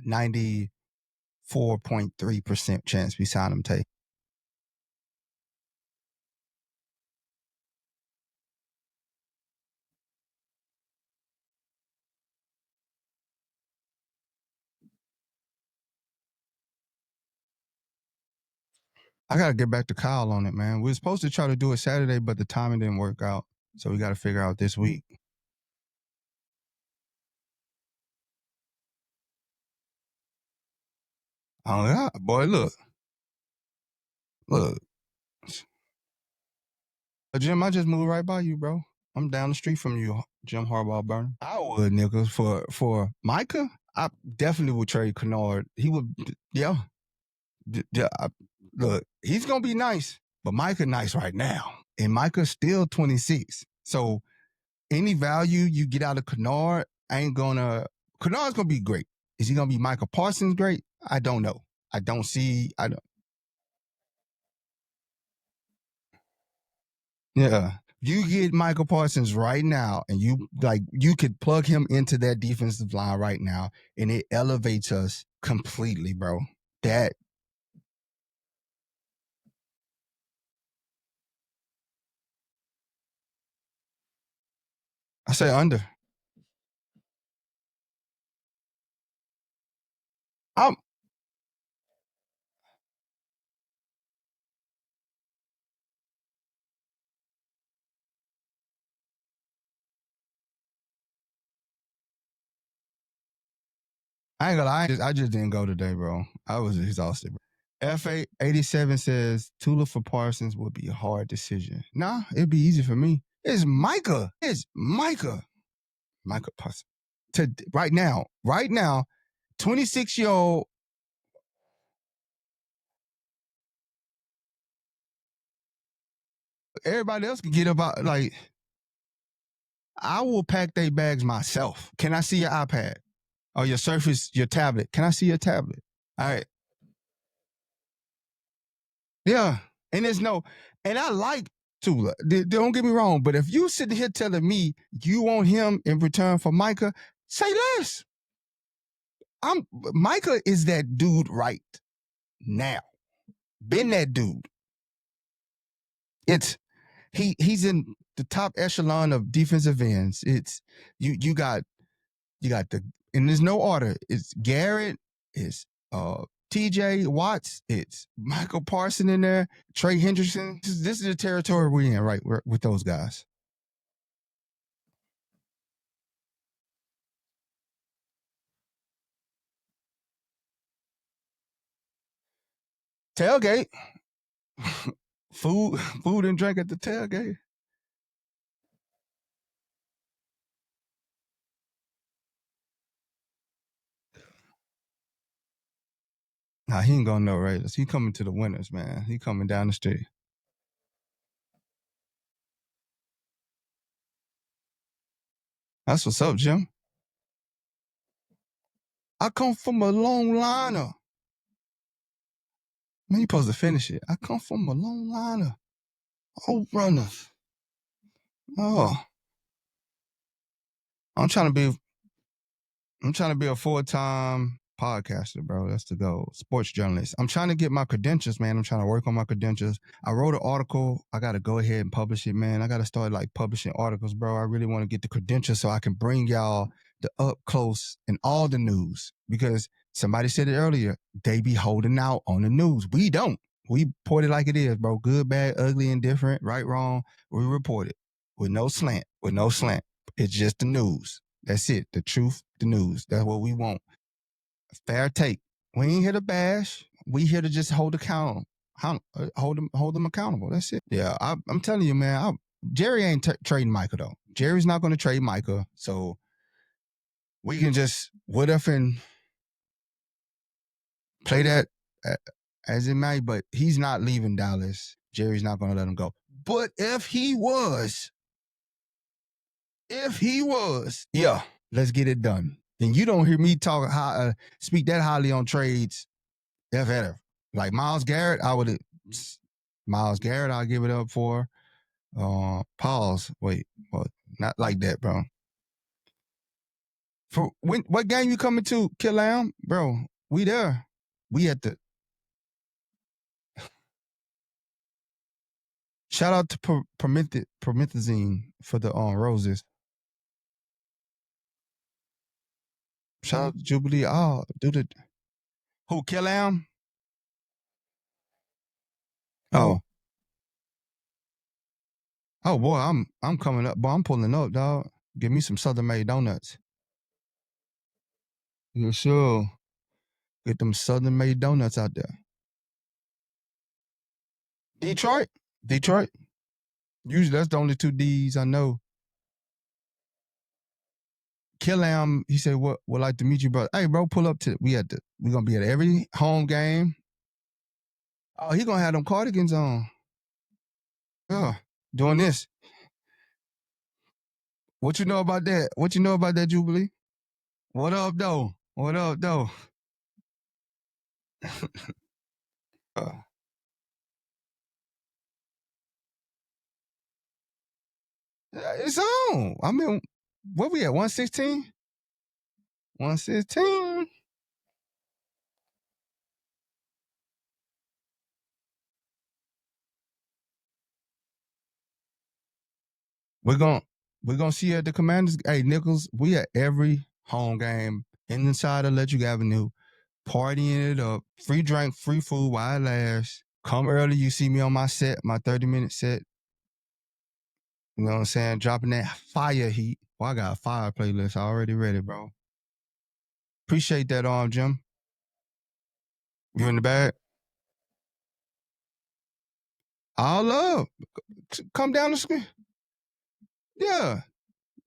94.3% chance we sign him, Tay. I got to get back to Kyle on it, man. We were supposed to try to do it Saturday, but the timing didn't work out. So we got to figure out this week. Oh, yeah. Boy, look. Jim, I just moved right by you, bro. I'm down the street from you, Jim Harbaugh burner. I would, Nichols. For Micah, I definitely would trade Kennard. He would, yeah. Look, he's going to be nice, but Micah nice right now. And Micah's still 26. So any value you get out of Kennard's going to be great. Is he going to be Micah Parsons great? I don't know. I don't. Yeah. You get Michael Parsons right now, and you could plug him into that defensive line right now, and it elevates us completely, bro. I say under. I ain't gonna lie. I just didn't go today, bro. I was exhausted, bro. FA87 says Tula for Parsons would be a hard decision. Nah, it'd be easy for me. It's Micah. Micah Parsons. to right now, 26-year-old. Everybody else can get about, like, I will pack their bags myself. Can I see your iPad or your Surface, your tablet? Can I see your tablet? All right. Yeah. And I like Tula. Don't get me wrong, but if you sitting here telling me you want him in return for Micah, say less. Micah is that dude right now. Been that dude. He's in the top echelon of defensive ends. It's you got the, and there's no order. It's Garrett, it's TJ Watts, it's Michael Parsons in there, Trey Hendrickson. This is the territory we're in, right? With those guys. Tailgate. food and drink at the tailgate. Nah, he ain't going no Raiders. He coming to the winners, man. He coming down the street. That's what's up, Jim. I come from a long liner. Man, you supposed to finish it. I come from a long liner. Old runners. Oh. I'm trying to be a full-time podcaster, bro. That's the goal. Sports journalist. I'm trying to get my credentials, man. I'm trying to work on my credentials. I wrote an article. I got to go ahead and publish it, man. I got to start like publishing articles, bro. I really want to get the credentials so I can bring y'all the up close and all the news, because somebody said it earlier. They be holding out on the news. We don't. We report it like it is, bro. Good, bad, ugly, indifferent, right, wrong. We report it with no slant. It's just the news. That's it. The truth, the news. That's what we want. Fair take. We ain't here to bash. We here to just hold them accountable. That's it. Yeah, I'm telling you, man. Jerry ain't trading Micah though. Jerry's not going to trade Micah, so we can just what if and play that as it may. But he's not leaving Dallas. Jerry's not going to let him go. But if he was, yeah, let's get it done. And you don't hear me speak that highly on trades, if ever. Like Myles Garrett, I'll give it up for. Pause. Wait, not like that, bro. For what game you coming to, Kill Lamb? Bro, we there. We at the. Shout out to Promethazine for the roses. Shout out to Jubilee. Oh, dude. Who, Kill Lamb? Oh. Oh boy, I'm coming up. Boy, I'm pulling up, dog. Give me some Southern Made donuts. Yeah, sure. Get them Southern Made donuts out there. Detroit. Usually that's the only two D's I know. Killam, he said, "What would like to meet you, brother? Hey, bro, pull up to we're gonna be at every home game. Oh, he gonna have them cardigans on. Yeah, doing this. What you know about that? Jubilee? What up, though? It's on. I mean, what we at? 116? 116. We're gonna see you at the Commanders. Hey, Nichols, we at every home game inside of Electric Avenue, partying it up. Free drink, free food, while it lasts. Come early, you see me on my set, my 30-minute set. You know what I'm saying? Dropping that fire heat. Well, I got a fire playlist already ready, bro. Appreciate that, Jim. You in the bag? All love. Come down the screen. Yeah.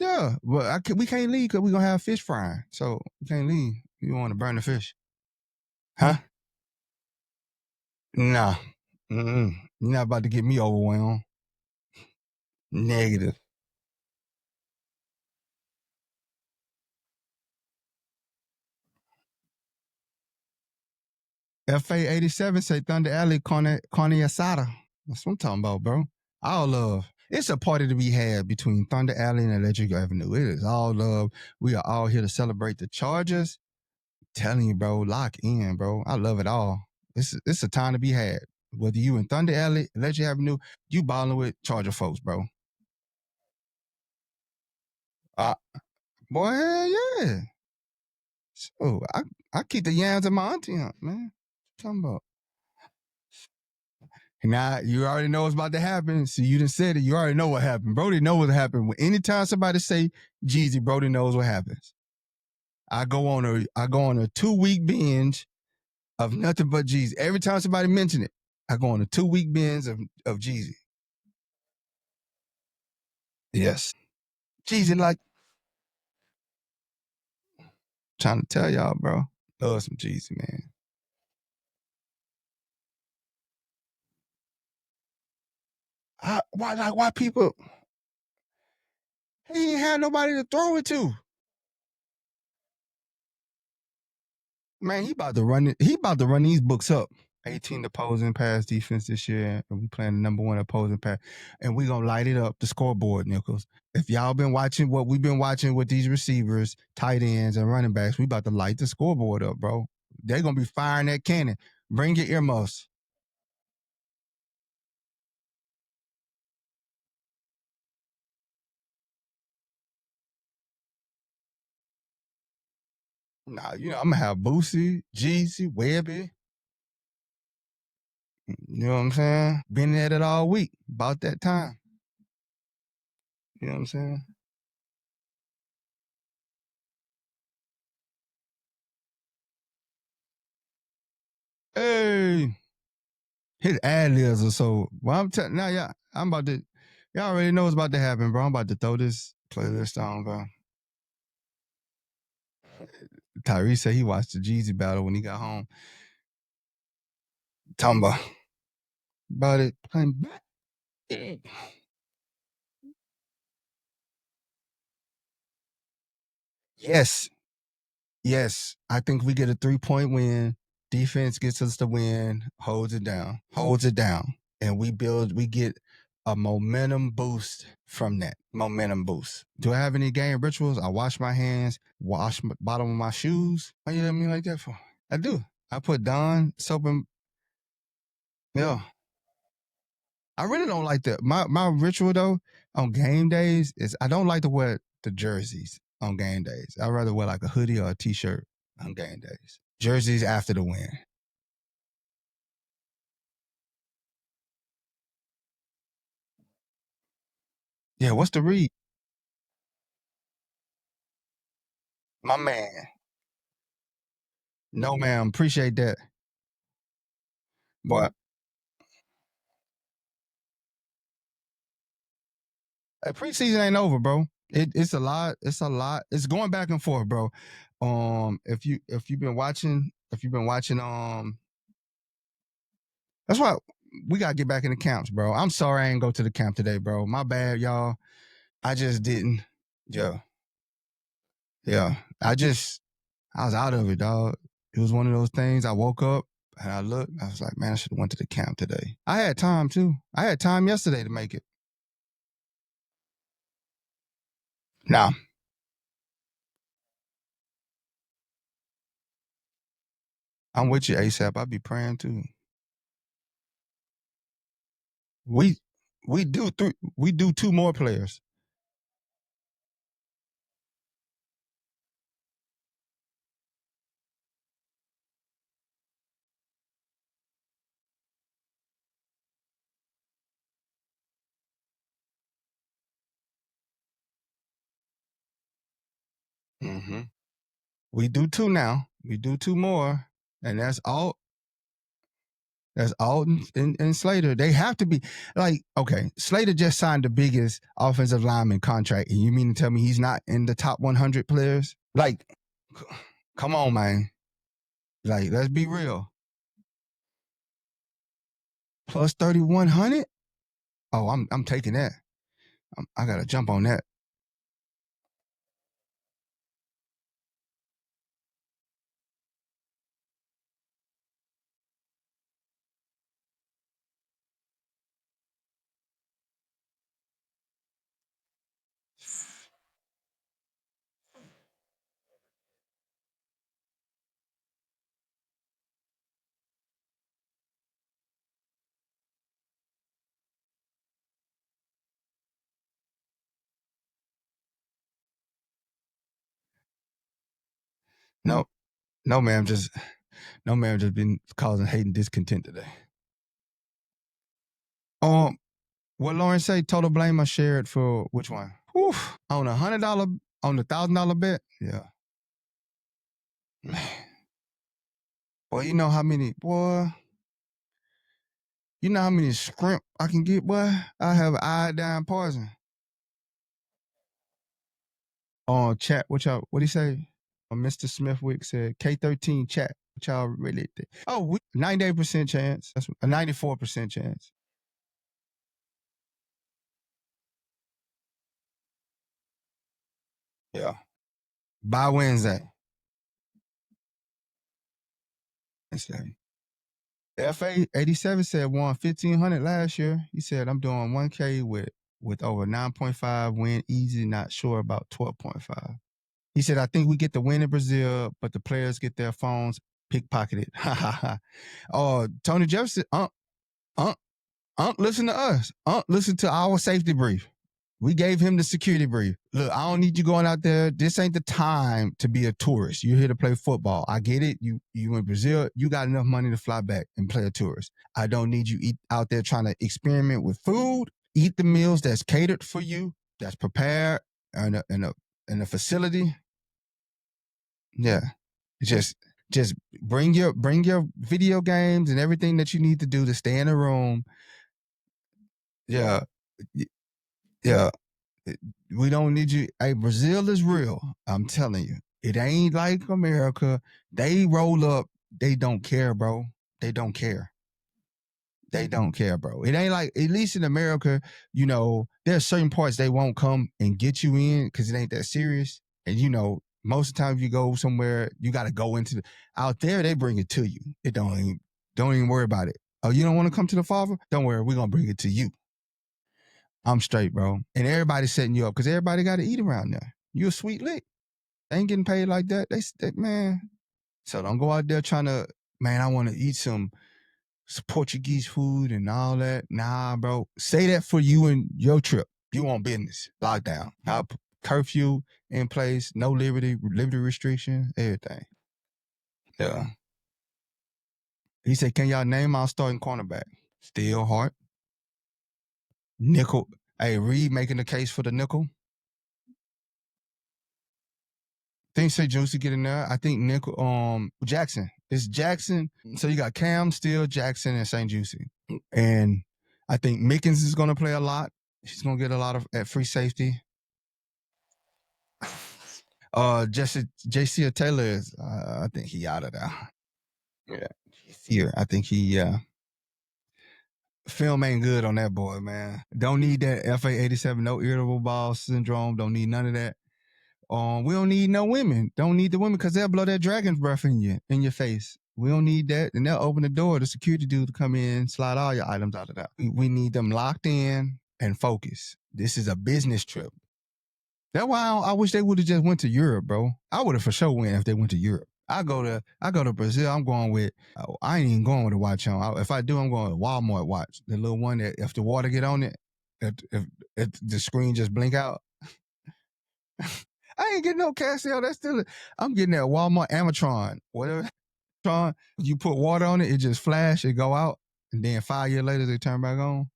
Yeah, well, we can't leave because we're going to have fish frying. So we can't leave. You want to burn the fish. Huh? Nah. You're not about to get me overwhelmed. Negative. FA87 say Thunder Alley carne asada. That's what I'm talking about, bro. All love. It's a party to be had between Thunder Alley and Electric Avenue. It is all love. We are all here to celebrate the Chargers. Telling you, bro, lock in, bro. I love it all. It's a time to be had. Whether you in Thunder Alley, Electric Avenue, you balling with Charger folks, bro. Uh, boy, hell yeah. So I keep the yams in my auntie hunt, man. What you talking about? Now you already know what's about to happen. So you done said it. You already know what happened. Brodie know what happened. When anytime somebody say Jeezy, Brodie knows what happens. I go on a 2-week binge of nothing but Jeezy. Every time somebody mention it, I go on a 2-week binge of Jeezy. Yes. Jeezy, like, trying to tell y'all, bro. Love some Jeezy, man. Why people? He ain't had nobody to throw it to. Man, he about to run it. He about to run these books up. 18 opposing pass defense this year, and we playing the number 1 opposing pass, and we gonna light it up the scoreboard, Nichols. If y'all been watching what we've been watching with these receivers, tight ends, and running backs, we about to light the scoreboard up, bro. They're gonna be firing that cannon. Bring your earmuffs. Nah, I'm gonna have Boosie, Jeezy, Webby. You know what I'm saying? Been at it all week. About that time. You know what I'm saying? Hey, his ad libs are so. Well, I'm telling now, y'all. I'm about to. Y'all already know what's about to happen, bro. I'm about to throw this playlist on, bro. Tyrese said he watched the Jeezy battle when he got home. Talking about it. Playing back. Yes. Yes. I think we get a 3-point win. Defense gets us the win, holds it down. And we get a momentum boost from that. Momentum boost. Do I have any game rituals? I wash my hands, wash the bottom of my shoes. Why you let me like that for? I do. I put Dawn soap and yeah. I really don't like my ritual though on game days is I don't like to wear the jerseys on game days. I'd rather wear like a hoodie or a t-shirt on game days. Jerseys after the win. Yeah, what's the read? My man. No, ma'am. Appreciate that. But preseason ain't over, bro. It's a lot. It's a lot. It's going back and forth, bro. If you've been watching, that's why we gotta get back in the camps, bro. I'm sorry I ain't go to the camp today, bro. My bad, y'all. I just didn't. Yeah, yeah. I was out of it, dog. It was one of those things. I woke up and I looked. I was like, man, I should have went to the camp today. I had time too. I had time yesterday to make it. Nah, I'm with you, ASAP. I be praying too. We we do three. We do 2 more players. Mm-hmm. We do 2 now. We do 2 more, and that's all. That's Alton and Slater. They have to be like, okay, Slater just signed the biggest offensive lineman contract. And you mean to tell me he's not in the top 100 players? Like, come on, man. Like, let's be real. Plus 3,100? Oh, I'm taking that. I got to jump on that. No, ma'am, just been causing hate and discontent today. What Lauren say? Total blame I shared for which one? Whew. On $100, on the $1,000 bet? Yeah. Man. Boy, you know how many scrimp I can get, boy? I have iodine poison. On chat, what he say? Mr. Smithwick said, K13 chat. What y'all really think? Oh, 98% chance. That's a 94% chance. Yeah. By Wednesday. FA 87 said won 1,500 last year. He said, I'm doing 1K with over 9.5 win easy, not sure about 12.5. He said, I think we get the win in Brazil, but the players get their phones pickpocketed. Ha ha ha. Oh, Tony Jefferson, listen to us. Listen to our safety brief. We gave him the security brief. Look, I don't need you going out there. This ain't the time to be a tourist. You're here to play football. I get it. You in Brazil. You got enough money to fly back and play a tourist. I don't need you out there trying to experiment with food. Eat the meals that's catered for you, that's prepared in a facility. Yeah, just bring your video games and everything that you need to do to stay in a room. Yeah. We don't need you. Hey, Brazil is real. I'm telling you. It ain't like America. They roll up. They don't care, bro. They don't care. They don't care, bro. It ain't like, at least in America, you know, there's certain parts they won't come and get you in because it ain't that serious. And, you know, most of the time you go somewhere, you got to go into out there, they bring it to you. It don't even worry about it. Oh, you don't want to come to the Father? Don't worry. We're going to bring it to you. I'm straight, bro. And everybody's setting you up because everybody got to eat around there. You a sweet lick. They ain't getting paid like that. They man. So don't go out there trying to, man, I want to eat some Portuguese food and all that. Nah, bro. Say that for you and your trip. You want business. Lockdown. Curfew in place. No liberty restriction. Everything. Yeah. He said, can y'all name our starting cornerback? Still Hart. Nickel. Hey, Reed making the case for the nickel. Think say Juicy get in there. I think nickel. Jackson. It's Jackson. So you got Cam, Steele, Jackson, and St. Juicy. And I think Mickens is going to play a lot. He's going to get a lot of at free safety. JC Taylor is. I think he out of there. Yeah. Here, I think he. Film ain't good on that boy, man. Don't need that FA 87. No irritable bowel syndrome. Don't need none of that. We don't need no women. Don't need the women because they'll blow that dragon's breath in your face. We don't need that. And they'll open the door, the security dude to come in, slide all your items out of that. We need them locked in and focused. This is a business trip. That's why I wish they would have just went to Europe, bro. I would have for sure went if they went to Europe. I go to Brazil. I'm going with. I ain't even going with a watch on. If I do, I'm going with Walmart watch. The little one that if the water get on it, if the screen just blink out. I ain't getting no Casio. That's still. I'm getting that Walmart Amatron. Whatever. Tron. You put water on it, it just flash, it go out, and then 5 years later they turn back on.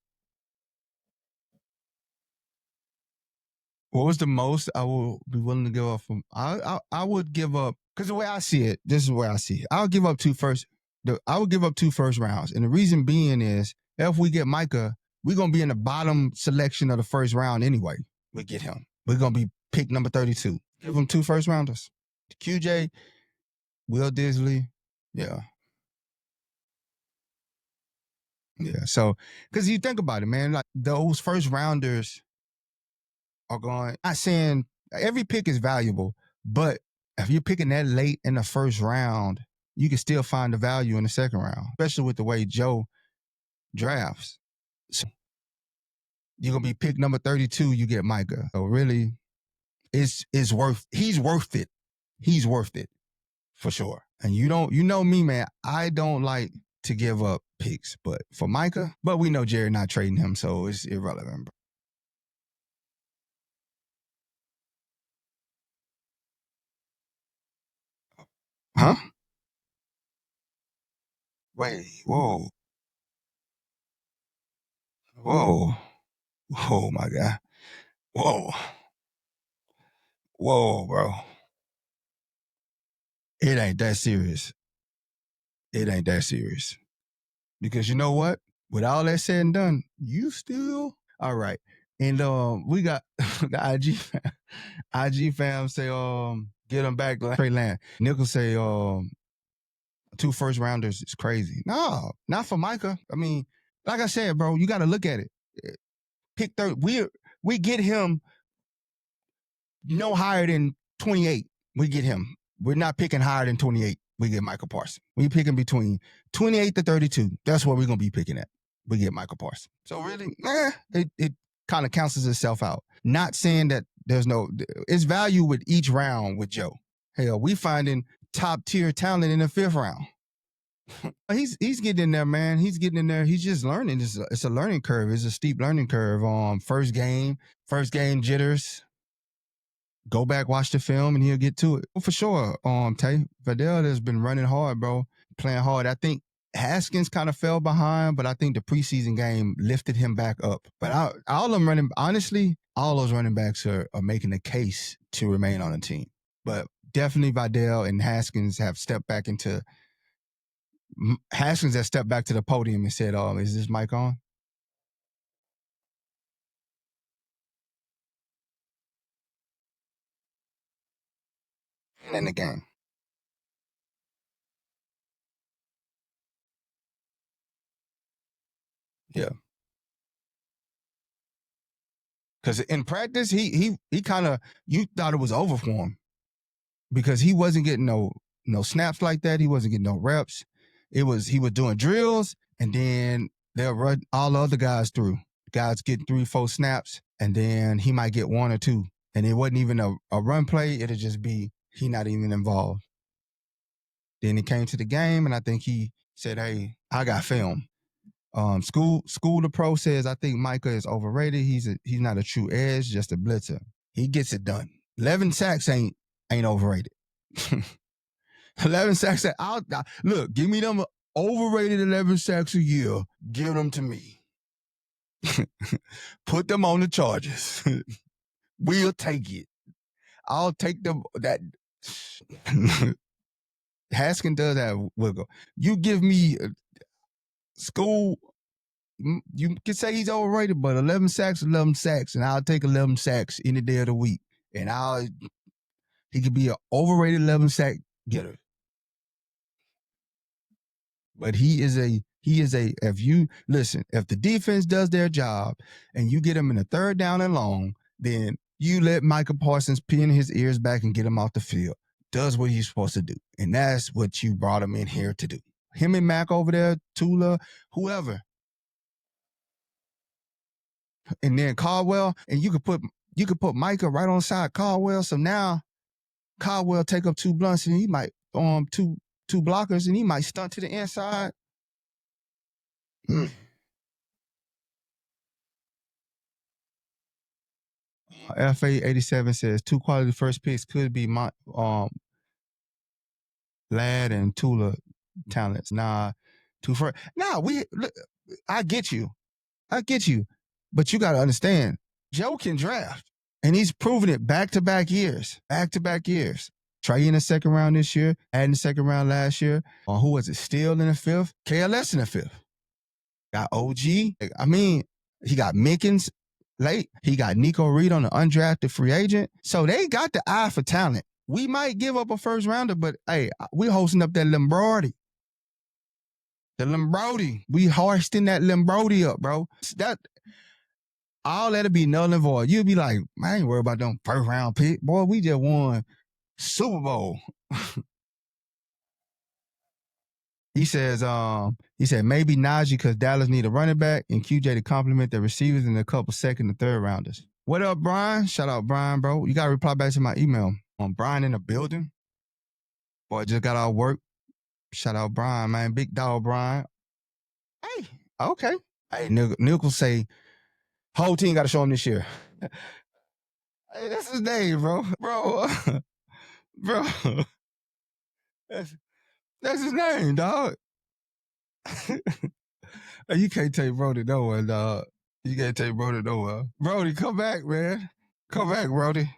What was the most I will be willing to give up from? I would give up because the way I see it, this is where I see it. I'll give up 2 first. I would give up 2 first rounds. And the reason being is if we get Micah, we're going to be in the bottom selection of the first round anyway. We get him. We're going to be pick number 32. Give him 2 first rounders. QJ, Will Disley. Yeah. Yeah. So, because you think about it, man, like those first rounders are going, not saying every pick is valuable, but if you're picking that late in the first round, you can still find the value in the second round, especially with the way Joe drafts. So you're going to be pick number 32, you get Micah. So really, he's worth it. He's worth it for sure. And you know me, man, I don't like to give up picks, but for Micah, but we know Jerry not trading him, so it's irrelevant. Huh? Wait, whoa. Whoa. Whoa, my God. Whoa. Whoa, bro. It ain't that serious. It ain't that serious. Because you know what? With all that said and done, you still all right. And we got the IG fam say get him back Trey Lance. Nickel say 2 first rounders is crazy. No, not for Micah. I mean, like I said, bro, you got to look at it. Pick third. We get him no higher than 28. We get him. We're not picking higher than 28. We get Michael Parsons. We picking between 28 to 32. That's what we're gonna be picking at. We get Michael Parsons. So really, it kind of cancels itself out. Not saying that it's value with each round with Joe. Hell, we finding top tier talent in the 5th round. He's getting in there, man. He's getting in there. He's just learning. It's a learning curve. It's a steep learning curve. First game jitters. Go back, watch the film, and he'll get to it. For sure, Tay. Vidal has been running hard, bro. Playing hard. I think Haskins kind of fell behind, but I think the preseason game lifted him back up. But all those running backs are making a case to remain on the team. But definitely Vidal and Haskins have stepped back into Haskins has stepped back to the podium and said, is this mic on? In the game. Yeah. Because in practice, he kind of, you thought it was over for him because he wasn't getting no snaps like that. He wasn't getting no reps. He was doing drills, and then they'll run all the other guys through. Guys get 3-4 snaps, and then he might get 1 or 2. And it wasn't even a run play. It'll just be he not even involved. Then he came to the game, and I think he said, hey, I got film. School the Pro says, I think Micah is overrated. He's not a true edge, just a blitzer. He gets it done. 11 sacks ain't overrated. 11 sacks. Look, give me them overrated 11 sacks a year. Give them to me. Put them on the Chargers. We'll take it. I'll take them. That Haskins does have wiggle. You give me School. You can say he's overrated, but 11 sacks, and I'll take 11 sacks any day of the week. And he could be an overrated 11 sack getter. But if the defense does their job and you get him in a 3rd down and long, then you let Micah Parsons pin his ears back and get him off the field. Does what he's supposed to do. And that's what you brought him in here to do. Him and Mac over there, Tula, whoever. And then Caldwell, and you could put Micah right on side Caldwell. So now Caldwell take up 2 blunts and he might two blockers and he might stunt to the inside. FA87 says 2 quality first picks could be my Ladd and Tula talents. Nah, 2 first. Nah, I get you. But you got to understand, Joe can draft. And he's proven it back-to-back years. Trey in the second round this year, had in the second round last year. Or who was it? Steele in the fifth, KLS in the fifth. Got OG. I mean, he got Mickens late. He got Nico Reed on the undrafted free agent. So they got the eye for talent. We might give up a first rounder, but hey, we hosting up that Brodie. The Brodie. We hoisting that Brodie up, bro. That all that'll be null and void. You'll be like, man, I ain't worried about them first round pick. Boy, we just won Super Bowl. He said maybe Najee because Dallas need a running back and QJ to complement their receivers and a couple second and third rounders. What up, Brian? Shout out Brian, bro. You gotta reply back to my email. Brian in the building. Boy, just got out work. Shout out Brian, man. Big dog Brian. Hey, okay. Hey, Nick will say, whole team gotta show him this year. Hey, that's his name, bro. Bro. That's his name, dog. You can't take Brodie nowhere, dog. You can't take Brodie nowhere. Brodie, come back, man. Come back, Brodie.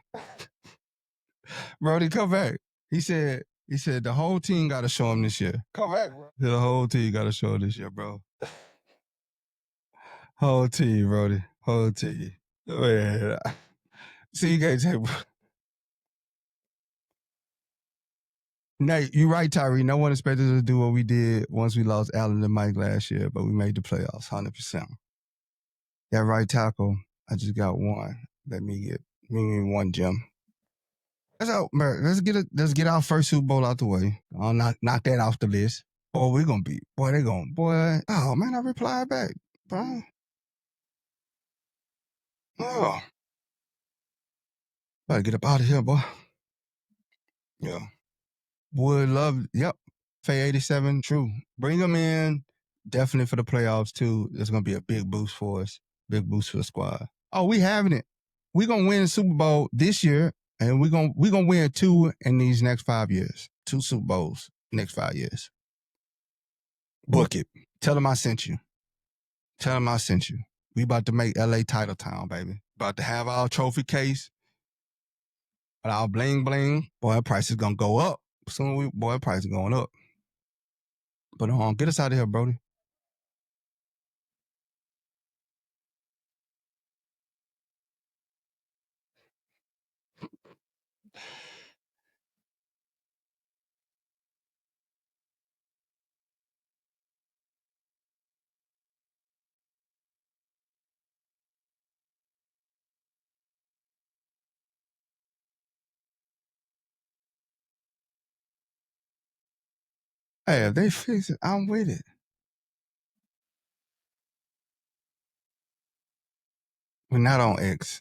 Brodie, come back. He said the whole team got to show him this year. Come back, bro. The whole team got to show him this year, bro. Whole team, Brodie. Whole team. Man. See, you can't take. Nate, you're right, Tyree. No one expected us to do what we did once we lost Allen and Mike last year, but we made the playoffs, 100%. That right tackle, I just got one. Let me get one, Jim. Let's get our first Super Bowl out the way. I'll knock that off the list. Oh, we're gonna be. Boy, they gonna. Boy, oh man, I replied back, bro. Oh, better get up out of here, boy. Yeah. Would love. Yep. Fay 87. True. Bring them in. Definitely for the playoffs too. It's gonna be a big boost for us. Big boost for the squad. Oh, we having it. We're gonna win the Super Bowl this year. And we're gonna win 2 in these next 5 years. 2 Super Bowls next 5 years. Book it. Tell them I sent you. Tell them I sent you. We about to make LA title town, baby. About to have our trophy case. Our bling bling. Boy, price is gonna go up. Soon price is going up. But get us out of here, Brodie. Hey, if they fix it, I'm with it. We're not on X.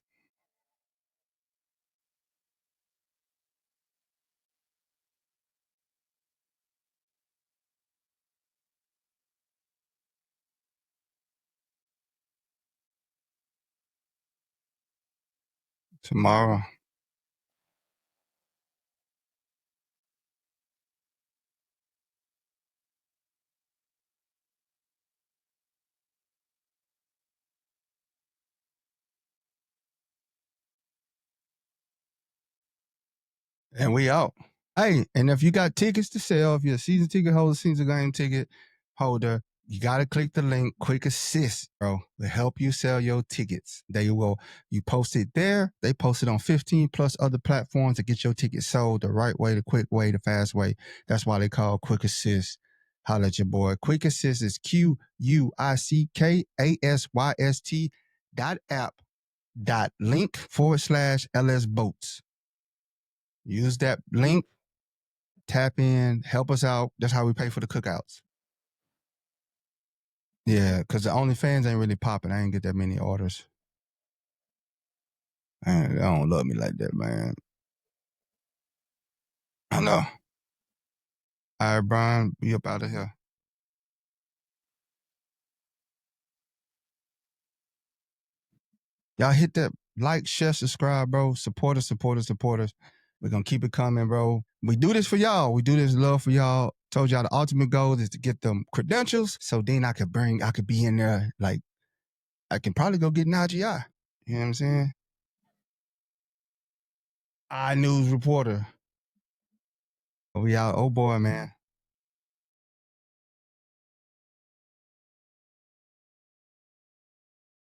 Tomorrow. And we out. Hey, and if you got tickets to sell, if you're a season ticket holder, season game ticket holder, you got to click the link, Quick Assist, bro. Will help you sell your tickets. You post it there. They post it on 15 plus other platforms to get your tickets sold the right way, the quick way, the fast way. That's why they call Quick Assist. Holla at your boy. Quick Assist is QUICKASYST.app.link/LS Boats. Use that link, tap in, help us out. That's how we pay for the cookouts. Yeah, because the OnlyFans ain't really popping. I ain't get that many orders. Man, they don't love me like that, man. I know. All right, Brian, be up out of here. Y'all hit that like, share, subscribe, bro. Support us. We're going to keep it coming, bro. We do this for y'all. We do this love for y'all. Told y'all the ultimate goal is to get them credentials so then I could be in there. Like, I can probably go get Najee. You know what I'm saying? News reporter. We out. Oh boy, man.